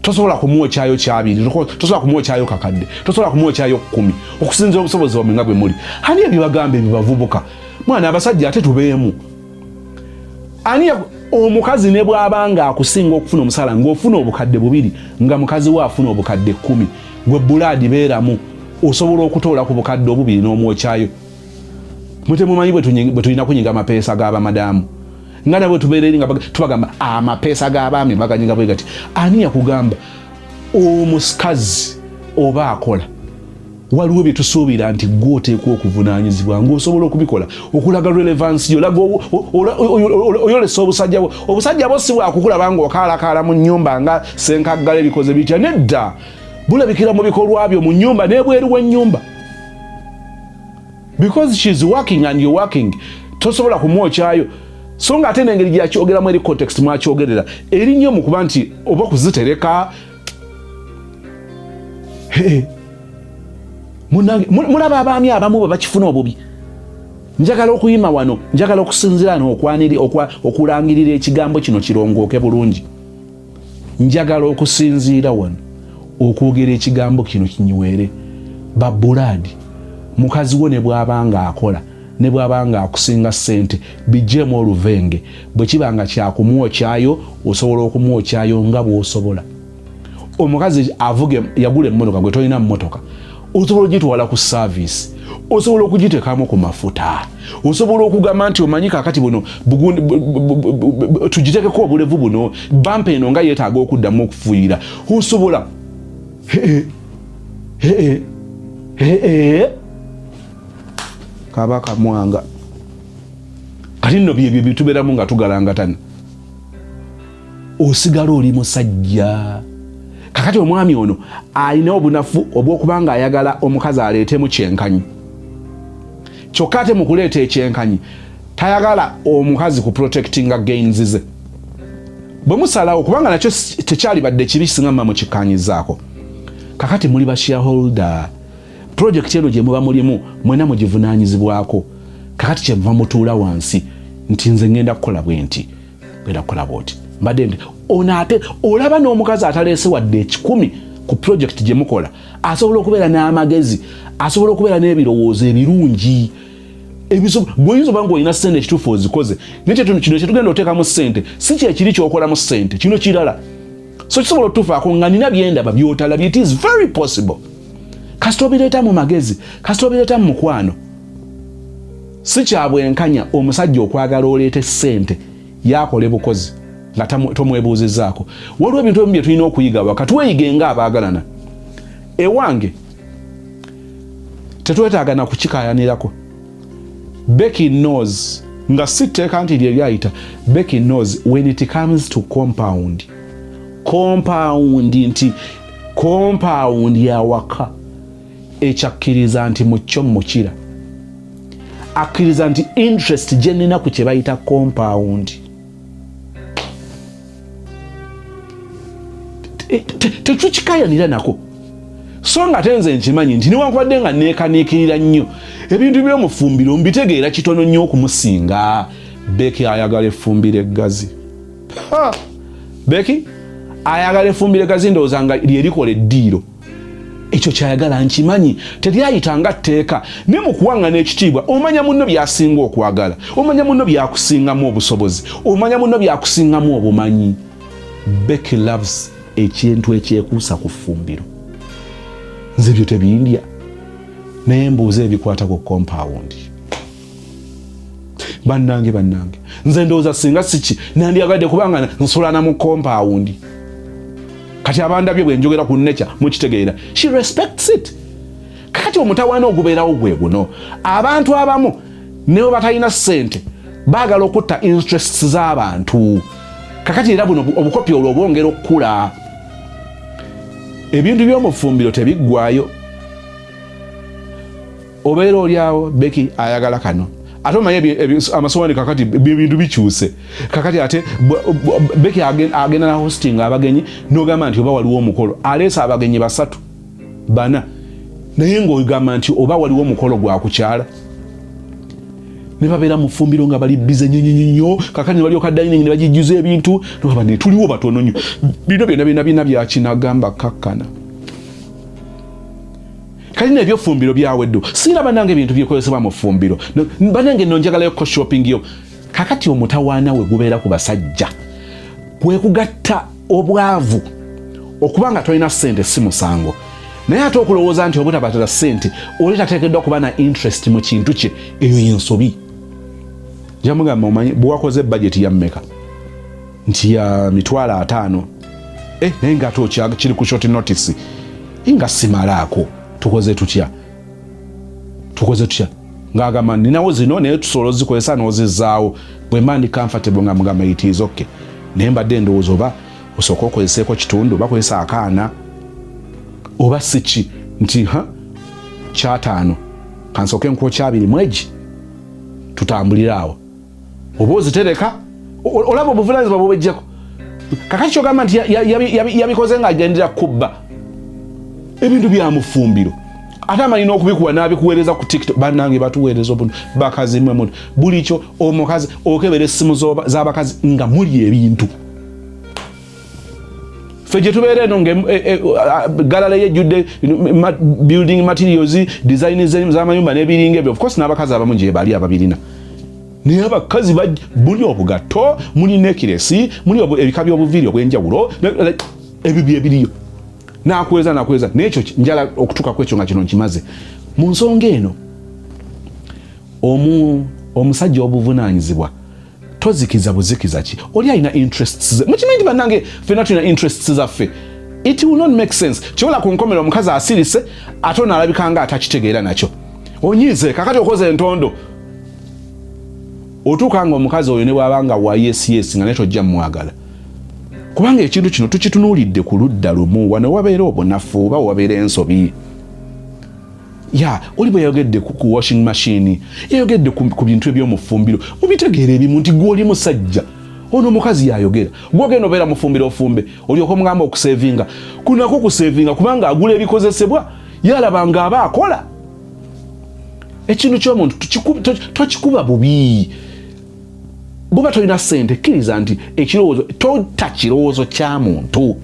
tosobola kumwokyayo kyabiri, tosobola kumwokyayo kakadde, tosobola kumwokyayo 10 okusinzira obusobozi bwammwe nga bwe muli. Ani ebibagamba ebibavubuka? Mwana abasajja ate tubeemu. Ani omukazi ne bw'abanga akusinga okufuna omusala ng'ofuna obukadde 2 nga mukazi we afuna obukadde 10 gwe bulaadi beeramu osobola okutoola ku bukadde 2 n'omwokyayo. Mutemumanyi bwe tulina kunyiga amapeesa g'abamadaamu nga nabwe tubeereri nga tubagamba amapeesa g'abaami baganyiga bwe gati. Ani yakugamba omukazi oba akola waliwo bye tusuubira nti gwe oteekwa okuvunaanyizibwa ng'osobola okubikola okulaga relevance yolaga oyolesa obusajja bwo. Obusajja bwo si bwakukulaba ng'okaalakaala mu nnyumba nga senkaggala ebikoze bitya. Nedda, bulabikira mu bikolwa byo mu nnyumba n'ebweru w'ennyumba. Because she's working and you're working tosobola kumwokyayo. So nga ate n'engeri gyakyogeramu eri context mwakyogerera eri nnyo mu kuba nti oba kuzitereka. Mulaba abaami abamu bwe bakifuna obubi. Njagala okuyima wano, njagala okusinzira okulangirira ekigambo kino kirongooke bulungi. Njagala okusinziira wano okwogera ekigambo kino kinyiweere. Babulaadi mukazi wo ne bw'abanga akola ne bw'abanga akusinga ssente bijjemu oluvenge. Bwe kibanga kyakumwokyayo osobola okumwokyayo nga bw'osobola. omukazi avuge yagula emmotoka gwe tolina mmotoka osobola ogitwala ku service osobola okugiteekamu ku mafuta osobola okugamba nti omanyi kakati buno tugiteekeko obulevu buno bampa eno nga yeetaaga okuddamu okufuuyira osobola kabaka mwanga kati nno byebyo bitubeeramu nga tugalangatana osigala oli musajja kakati omwami ono alina obunafu obw'okubanga ayagala omukazi aleetemu kyenkanyi kyokka ate mu kuleeta ekyenkanyi tayagala omukazi ku protectinga gains ze bwe musalawo kubanga nakyo tekyali badde kibi singa mma mukikkanyizaako kakati muli ba shareholder project eno gye muba mulimu mwena mugivunaanyizibwako kakati kyemuva mutuula wansi nti nze ngenda kukola bwe nti ngenda kukola bwoti mbadde nti ono ate olaba n'omukazi ataleese wadde 10 ku project gye mukola asobola okubeera n'amagezi asobola okubeera n'ebirowoozo ebirungi bw'oyinza oba ng'olina ssente ekituufu ozikoze naye kino kyetugenda oteekamu ssente si kyekiri ky'okolamu ssente kino kirala so kisobola otuufaako nga nina byendaba by'otalabye it is very possible kasita obireeta mu magezi kasita obireeta mu mukwano si kya bwenkanya omusajja okwagala oleete ssente yaakole bukozi nga tomwebuuzizzaako waliwo ebintu ebimu bye tulina okuyiga wakati weeyige nga abaagalana ewange tetwetaaga na kukikayanirako Becky knows nga si tteeka nti lye lyayita Becky knows when it comes to compound nti compound yawaka ekyakkiriza nti mucyo mukira akkiriza nti interest gye nnina ku kye bayita compound tetukikayanira nako so nga tenze nkimanyi nti newankubadde nga neekaniikirira nnyo ebintu by'omufumbiro mbitegeera kitono nnyo okumusinga Becky ayagala effumbiro eggazi Becky ayagala effumbiro eggazi ndowooza nga lyerikola eddiiro ekyo kyayagala nkimanyi teryayita nga tteeka ne mu kuwangana ekitiibwa omanya munno byasinga okwagala omanya munno byakusingamu obusobozi omanya munno byakusingamu obumanyi Becky loves ekintu ekyekuusa ku ffumbiro nze byo tebindya naye mbuuza ebikwata ku compound bannange nze ndowooza singa siki nandyagadde kubanga nsulana mu compound kati abandabye bwe njogera ku nature mukitegeera she respects it kati omutawaana ogubeerawo gwe guno abantu abamu newe batalina ssente baagala okutta interests z'abantu kakati era buno obukopi olwo obwongera okukula ebintu by'omufumbiro tebiggwayo obeera olyawo Becky ayagala kano ate omanye amasowaani kakati bintu bikyuse kakati ate Becky agenda na hosting abagenyi n'ogamba nti oba waliwo omukolo aleesa abagenyi 3 4 naye ng'ogamba nti oba waliwo omukolo gwa kukyala ne babeera mu ffumbiro nga bali bize nnyo kakati ne balyoka dining ne bagijjuza ebintu nobaba ne tuliwo batono nnyo bino byonna byakinagamba kakkana kali nebyo ffumbiro byaweddo siraba nange ebintu byekozesebwa mu ffumbiro banange nno njagalayo ko shopping yo kakati omutawaana we gubeera ku basajja kwe kugatta obwavu okubanga tolina ssente si musango naye ate okulowooza nti obutabatala ssente oli tateekeddwa kuba na interest mu kintu kye eyo y'ensobi jamugamba omanyi bwewakoze budget ya mmeka nti ya 50,000 naye ng'ate kiri ku short notice nga simalaako tukoze tutya ng'agamba ninawo zino naye tusobola ozikozesa n'ozizaawo bwe mba ndi comfortable nga mugamba it is okay naye mbadde ndowooza oba osooka okozeseeko kitundu oba kozesa akaana oba siki nti kyataano kansooke nkuwa kyabiri mwegi tutambulire awo oba ozitereka olaba obuvunaanyizibwa bwobwejjako kakati kyogamba nti yabikoze ng'agendera kubba ebintu byamufumbiro ate amanyi n'okubikuwa n'abikuweereza ku TikTok bannange batuweereza obuntu bakazi mmwe bulikyo omukazi okebera essimu z'abakazi nga muli ebintu ffe gye tubeera eno galala yejjudde building materials design z'amayumba n'ebiringa ebyo of course n'abakazi abamu gye bali ababirina naye abakazi muli obugatto muli nekiresi muli ebika by'obuviiri obw'enjawulo ebyo bye biriyo nakuweza n'ekyo njala okutuuka kwekyo nga kino nkimaze mu nsonga eno omusajja obuvunaanyizibwa tozikiza buzikiza ki oli alina interests ze mukimanyi nti bannange ffenna tulina interests zaffe it will not make sense kyobola ku nkomero omukazi asirise ate onaalabika nga atakitegeera nakyo onyize kakati okoze entondo otuuka nga omukazi oyo ne bw'abanga wa yes nga naye tojja mumwagala kubanga ekintu kino tukitunuulidde ku ludda lumu wano wabeera obunafu oba wabeera ensobi oli bwe yayogedde ku washing machine yayogedde ku bintu eby'omufumbiro mubitegeera ebimu nti gw'oli musajja ono omukazi yayogera gwogenda obeera mufumbiro ofumbe olyoka omugamba okusevinga kunako okusevinga kubanga agula ebikozesebwa yalaba nga aba akola ekintu ky'omuntu tokikuba bubi bw'oba tolina ssente kkiriza nti ekirowoozo tota kirowoozo kya muntu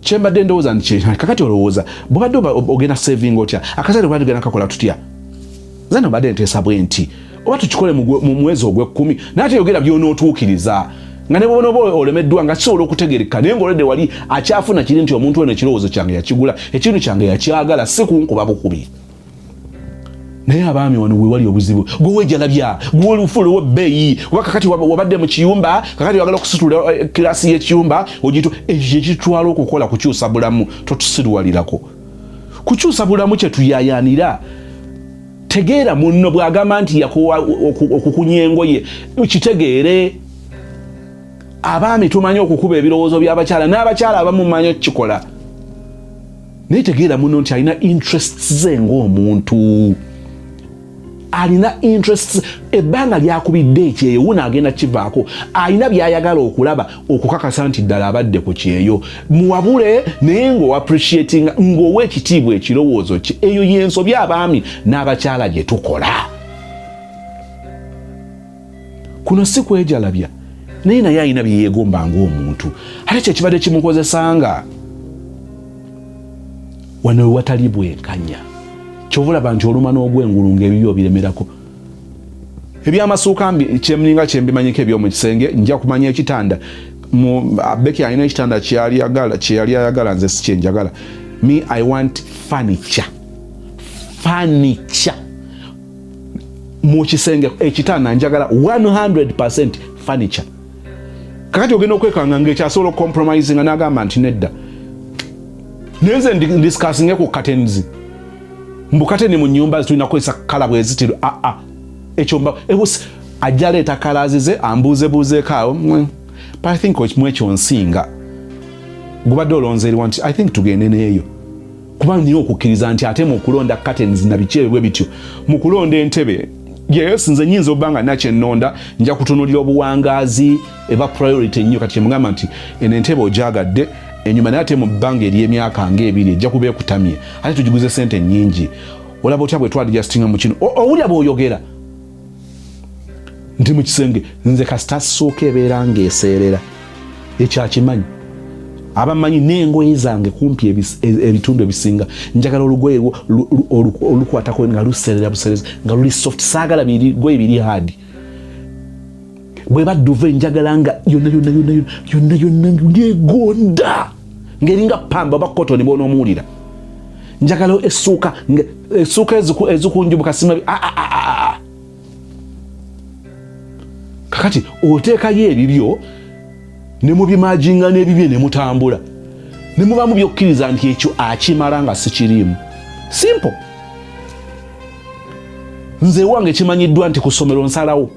kyembadde ndowooza nti kakati olowooza bw'obadde ogenda saving otya akasale bwabadde ogenda kakola tutya zano badde nteesa bwe nti oba tukikole mu mwezi ogw'ekkumi naye teyogera by'onootuukiriza nga ne bw'onooba olemeddwa nga kisobola okutegeereka naye ng'oledde wali akyafuna kiri nti omuntu ono ekirowoozo kyange yakigula ekintu kyange yakyagala si kunkuba bukubi naye abaami wano we wali obuzibu gwe wejalabya gwe olufulu w'ebbeeyi oba kakati wabadde mu kiyumba kakati wagala okusitula kirasi y'ekiyumba ogitu ekitwala okukola kukyusa bulamu totusirwalirako kukyusa bulamu kye tuyayaanira tegeera munno bw'agamba nti yakowa okukunya engoye kitegeere abaami tumanyi okukuba ebirowoozo by'abakyala n'abakyala abamu mumanyi okukikola naye tegeera munno nti alina interests ze ng'omuntu alina interests ebbanga lyakubidde ekyeyo wuno agenda kivaako alina byayagala okulaba okukakasa nti ddala abadde ku kyeyo muwabule naye ng'oappreciating ng'owa ekitiibwa ekirowoozo kye eyo y'ensobi abaami n'abakyala gye tukola kuno si kwejalabya naye naye alina bye yeegomba ng'omuntu ate kyekibadde kimukozesanga wano we watali bwenkanya kyovulaba nti oluma n'ogwengulu ng'ebibyo biremerako ebyamasuuka kyemuninga kyembimanyiko eby'omu kisenge nja kumanya ekitanda Becky alina ekitanda kyeyali ayagala nze si kyenjagala me I want furniture mu kisenge ekitanda njagala 100% furniture kakati ogenda okwekanga ng'ekyasobola ocompromising n'agamba nti nedda naye nze ndiscussing ku curtains mbukateni mu nnyumba tulina kukozesa kala bwezitiro ekyo ajja leeta kalazize ambuuzebuuzeeko awo but I think mwekyo nsinga gubadde olonzeerwa nti I think tugende neeyo kuba nina okukkiriza nti ate mu kulonda curtains na biki ebyo bityo mu kulonda entebe yes nze nyinza obba nga nina kyennonda nja kutunuulira obuwangaazi eba priority nnyo kati kyemugamba nti eno entebe ogyagadde enyuma naye ate mu bbanga ery'emyaka ng'ebiri ejja kuba ekutamye ate tugiguze sente nnyingi olaba otya bwe twadijasitinga mu kino owulya bw'oyogera nti mu kisenge nze kasita sooka ebeera ng'eseerera ekyakimanyi abamanyi n'engoye zange kumpi ebitundu ebisinga njagala olugoye olukwatako nga luserera busereza nga luli soft saagala bigoye biri hard bwe badduva enjagala nga yonna ngegonda ngeringa pamba oba kotoni bw'onoomuwulira njagala essuuka ezikunjubuka sima kakati oteekayo ebibyo ne mubimajinga n'ebibye ne mutambula ne mubamu byokkiriza nti ekyo akimala nga si kiriimu simple nze wange kimanyiddwa nti ku ssomero nsalawo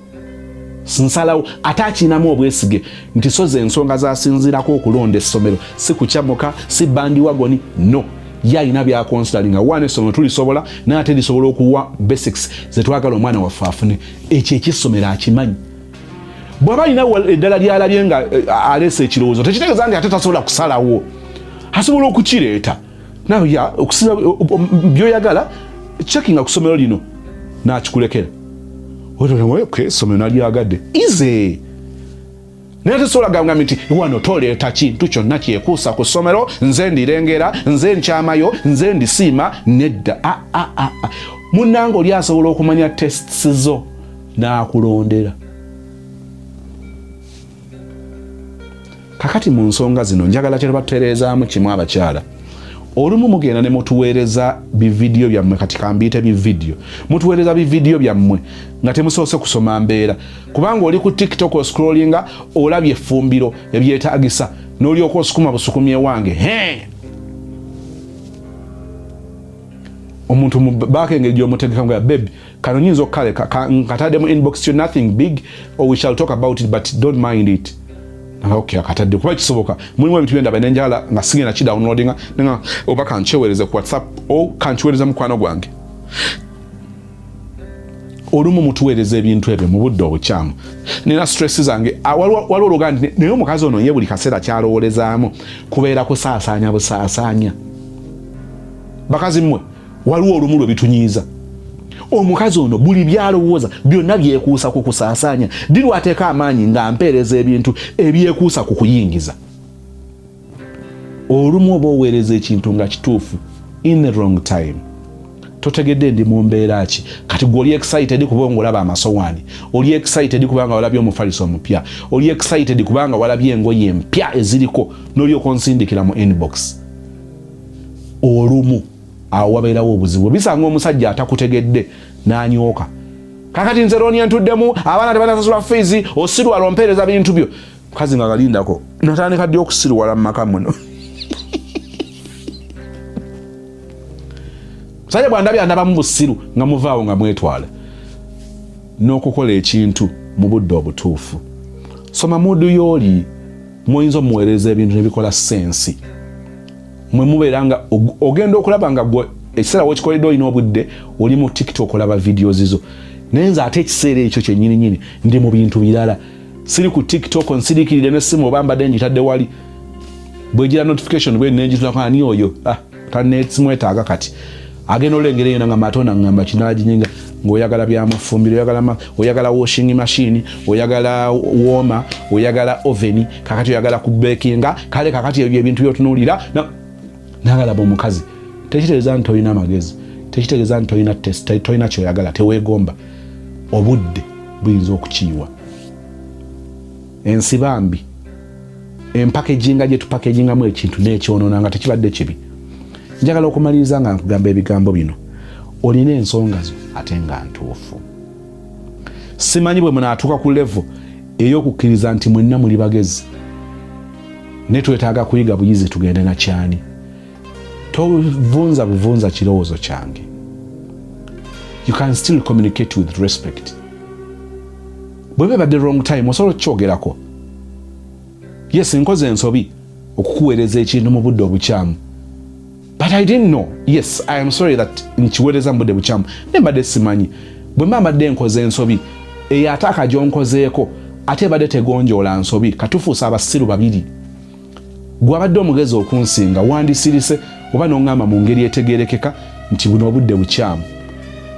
ate akinamu obwesige nti so ze ensonga zasinzirako okulonda essomero si kukyamuka si bandi wagoni no yalina byakonsidalinga wana essomero tulisobola naye ate lisobola okuwa basics zetwagala omwana waffe afune ekyo ekissomero akimanyi bw'aba alina eddala lyalabye nga aleesa ekirowoozo tekitegeeza nti ate tasobola kusalawo asobola okukireeta naye byoyagala checkinga ku ssomero lino n'akikulekera essomero nalyagadde ize naye tesobola gamba nti wano toleeta kintu kyonna kyekuusa ku ssomero nze ndirengera nze nkyamayo nze ndisiima nedda munnange oli asobola okumanya tests zo n'akulondera kakati mu nsonga zino njagala kye batutereezaamu kimu abakyala olumu mugenda ne mutuweereza bividiyo byammwe kati kambiite bividiyo mutuweereza bividiyo byammwe nga temusoose kusoma mbeera kubanga oli ku TikTok oscrollinga olabye effumbiro ebyetaagisa n'olyoka osukuma busukumye wange omuntu bakengeri gy'omutegeka ngo babe kano nyinza okukale nkatadde mu inbox you nothing big or we shall talk about it but don't mind it okay akatadde kuba kisoboka mulimu ebintu byendaba nenjala nga sigenda kidownloadinga nga oba kanchewereze ku WhatsApp o kanchewereza mukwano gwange olumu mutuweereza ebintu ebyo mu budde obukyamu nina stress zange waliwo oluganda naye omukazi ono ye buli kaseera kyalowoolezaamu kubeera kusaasaanya busaasaanya bakazi mmwe waliwo olumu lwe bitunyiiza omukazi ono buli byalowooza byonna byekuusa ku kusaasaanya diri ateeka amaanyi nga mpeereza ebintu ebyekuusa ku kuyingiza olumu oba oweereza ekintu nga kituufu in the wrong time totegedde ndi mu mbeera ki kati gwe oli excited kubanga olaba amasowaani oli excited kubanga walabye omufaliso omupya oli excited kubanga walabye engoye empya eziriko n'olyoka onsindikira mu inbox olumu awo wabeerawo obuzibu bisanga omusajja atakutegedde n'anyooka kakati nze rooni entuddemu abaana tebanasasula feezi osirwala ompeereza bintu byo mukazi nga galindako natandika ddi okusirwala mu maka muno musajja bwandabye andabamu busiru nga muvaawo nga mwetwala n'okukola ekintu mu budde obutuufu soma mudu y'oli muyinza omuweereza ebintu nebikola sensi mwe mubeera nga ogenda okulaba nga gwe ekiseera wekikoledde olina obudde oli mu TikTok olaba videos zo naye nze ate ekiseera ekyo kyennyininyini ndi mu bintu birala siri ku TikTok nsirikirire n'essimu oba mbadde njitadde wali bwegira notification bwe nenjitulako ani oyo tanetsimwetaaga kati agenda olengera yona nga matona ngamba kinalaginyinga ng'oyagala byamafumbiro oyagala washing machine oyagala woma oyagala oven kakati oyagala kubekinga kale kakati ebyo ebintu byotunuulira nagalaba omukazi tekitegeeza nti olina amagezi tekitegeeza nti olina test tolina kyoyagala teweegomba obudde buyinza okukiyiwa ensibambi empakeginga gye tupakegingamu ekintu n'ekyonoona nga tekibadde kibi njagala okumaliriza nga nkugamba ebigambo bino olina ensonga zo ate nga ntuufu simanyi bwe munaatuuka ku level ey'okukkiriza nti mwenna muli bagezi ne twetaaga kuyiga buyizi tugende na kyani tovunza buvunza kirowoozo kyange you can still communicate with respect bwe bebadde wrong time osobola okukyogerako yes nkoze ensobi okukuweereza ekintu mu budde obukyamu but I didn't know. Yes, I am sorry that nkiweereza mu budde bukyamu ne mbadde simanyi bwe mba mbadde nkoze ensobi eyataaka gyonkozeeko ate badde tegonjoola nsobi katufuusa abasiru babiri gwe abadde omugezi okunsinga wandisirise oba n'oŋŋamba mu ngeri etegeerekeka nti buno obudde bukyamu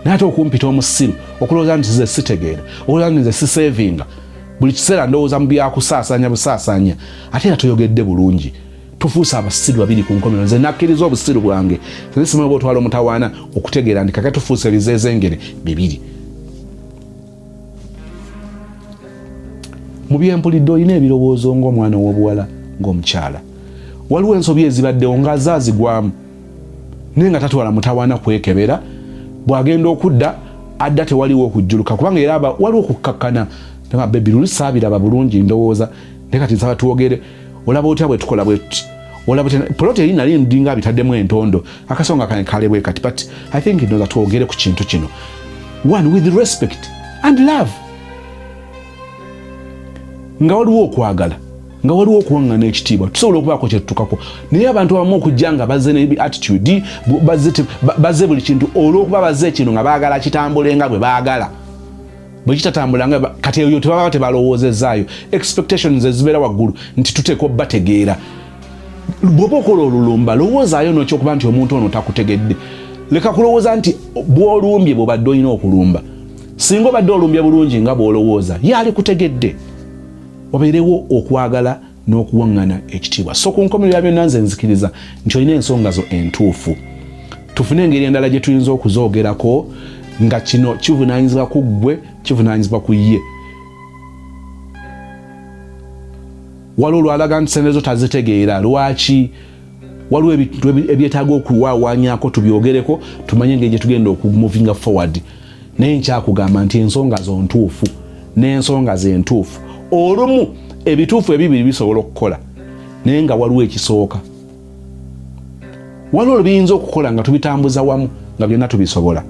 naate okumpita omusiru okulowooza nti ze sitegeera okulowooza nti ze siseevinga buli kiseera ndowooza mu byakusaasaanya busaasaanya ate era toyogedde bulungi tufuusa abasiru babiri ku nkomero nze nakkiriza obusiru bwange simanyi oba otwala omutawaana okutegeera nti kaka tufuusa ebizeezengere bibiri mu byempulidde olina ebirowoozo ng'omwana ow'obuwala ng'omukyala waliwo ensobi ezibaddewo ng'azaazigwamu naye nga tatwala mutawaana kwekebera bw'agenda okudda adda tewaliwo okujjuluka kubanga era waliwo okukkakkana nga bebi luli saabiraba bulungi ndowooza naye kati nsaba tuwogere olaba otya bwe tukola bwetuti olaba poloti eri nali ndinga bitaddemu entondo akasonga kange kale bwe kati but I think ndoza tuwogere ku kintu kino one with respect and love nga waliwo okwagala nga waliwo okuwaŋŋana ekitiibwa tusobola okubaako kyetutukako naye abantu abamu okujja nga bazze ne attitude bazze buli kintu olw'okuba bazze ekintu nga baagala kitambule nga bwe baagala bwe kitatambula nga kati eyo tebaba tebalowoozezaayo expectations ezibeera waggulu nti tuteeka obbategeera bw'oba okola olulumba lowoozaayo n'okyokuba nti omuntu ono takutegedde leka kulowooza nti bw'olumbye bw'obadde olina okulumba singa obadde olumbye bulungi nga bw'olowooza ye alikutegedde wabeerewo okwagala n'okuwaŋŋana ekitiibwa so ku nkomerero ya byonna nze nzikiriza nti olina ensonga zo entuufu tufune engeri endala gye tuyinza okuzoogerako nga kino kivunaanyizibwa ku ggwe kivunaanyizibwa ku ye waliwo lwalaga nti sente zo tazitegeera lwaki waliwo ebintu ebyetaaga okuwaawanyako tubyogereko tumanye engeri gye tugenda okumuvinga forward naye nkyakugamba nti ensonga zo ntuufu n'ensonga ze ntuufu olumu ebituufu ebibiri bisobola okukola naye nga waliwo ekisooka waliwo biyinza okukola nga tubitambuza wamu nga byonna tubisobola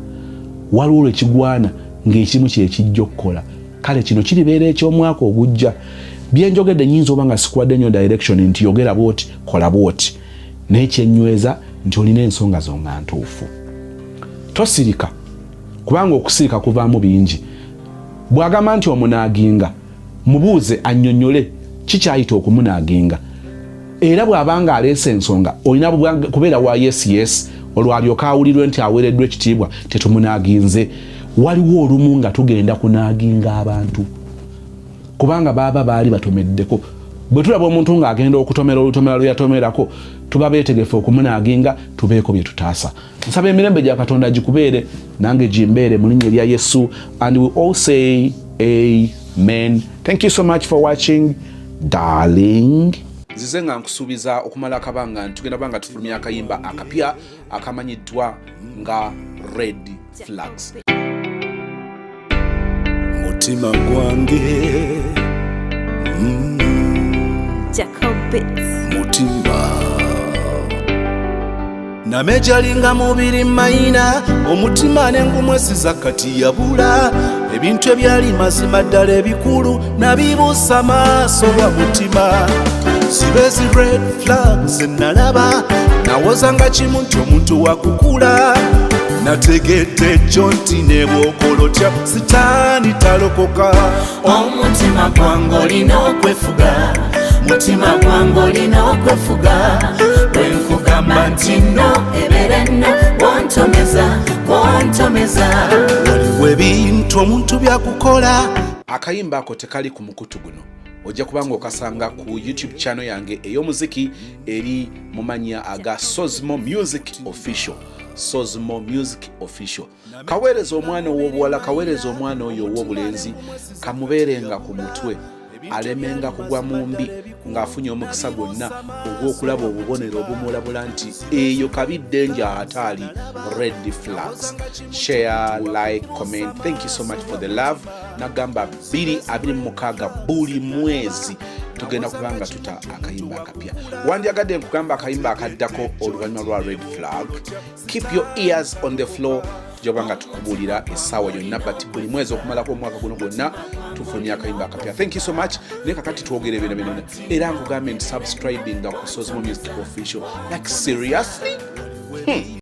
waliwo ekigwana ng'ekimu kyekijja okukola kale kino kiribeera eky'omwaka ogujja byenjogedde nyinza oba nga sikuwadde nnyo direction nti yogera bwoti kola bwoti naye kyenyweza nti olina ensonga zo nga ntuufu tosirika kubanga okusirika kuvaamu bingi bw'agamba nti omunaaginga mubuuze annyonnyole kikyayita okumunaaginga era bw'abanga aleese ensonga olina kubeera wa yes olwo alyoka awulirwe nti aweereddwa ekitiibwa tetumunaaginze waliwo olumu nga tugenda kunaaginga abantu kubanga baba baali batomeddeko bwe tulaba omuntu ng'agenda okutomera olutomera lwe yatomerako tuba beetegefu okumunaaginga tubeeko bye tutaasa nsaba emirembe gya Katonda gikubeere nange gimbeere mu linnya erya Yesu and we all say amen. Thank you so much for watching darling. Nzize nga nkusuubiza okumala akabanga tugenda banga tufulumya akayimba akapya akamanyiddwa nga Red Flags. Mutima gwange mutima namejalinga mubiri mayina omutima n'engumwesiza kati yabula ebintu ebyali mazima ddala ebikulu nabibuusa maaso lwa mutima sibezi red flags nalaba nawozanga kimu nti omuntu wakukula nategedde ekyo nti ne bw'okolotya sitaani talokoka omutima gwange olina okwefuga mutima gwange olina okwefuga bwenkugamba nti no ebere nno wontomeza waliwo ebintu omuntu byakukola akayimba ako tekali ku mukutu guno ojja kubanga okasanga ku YouTube channel yange ey'omuziki eri mu mannya aga Sozmo Music Official. Sozmo Music Official. Kaweereza omwana ow'obuwala, kaweereza omwana oyo ow'obulenzi, kamubeerenga ku mutwe alemenga kugwa mu mbi ng'afunye omukisa gwonna ogw'okulaba obubonero obumulabula nti eyo kabidde nja ataali Red Flags. Share, like, comment. Thank you so much for the love. Nagamba 226 buli mwezi tugenda kubanga tuta akayimba akapya. Wandyagadde nkugamba akayimba akaddako oluvannyuma lwa Red Flag. Keep your ears on the floor. Jobanga tukubulira essaawa yonna but buli mwezi okumalako omwaka guno gwonna tufulumya akayimba akapya. Thank you so much. Ne kakati twogere bino era nkugambe nti subscribing ku Sozmo Music Official. Like seriously?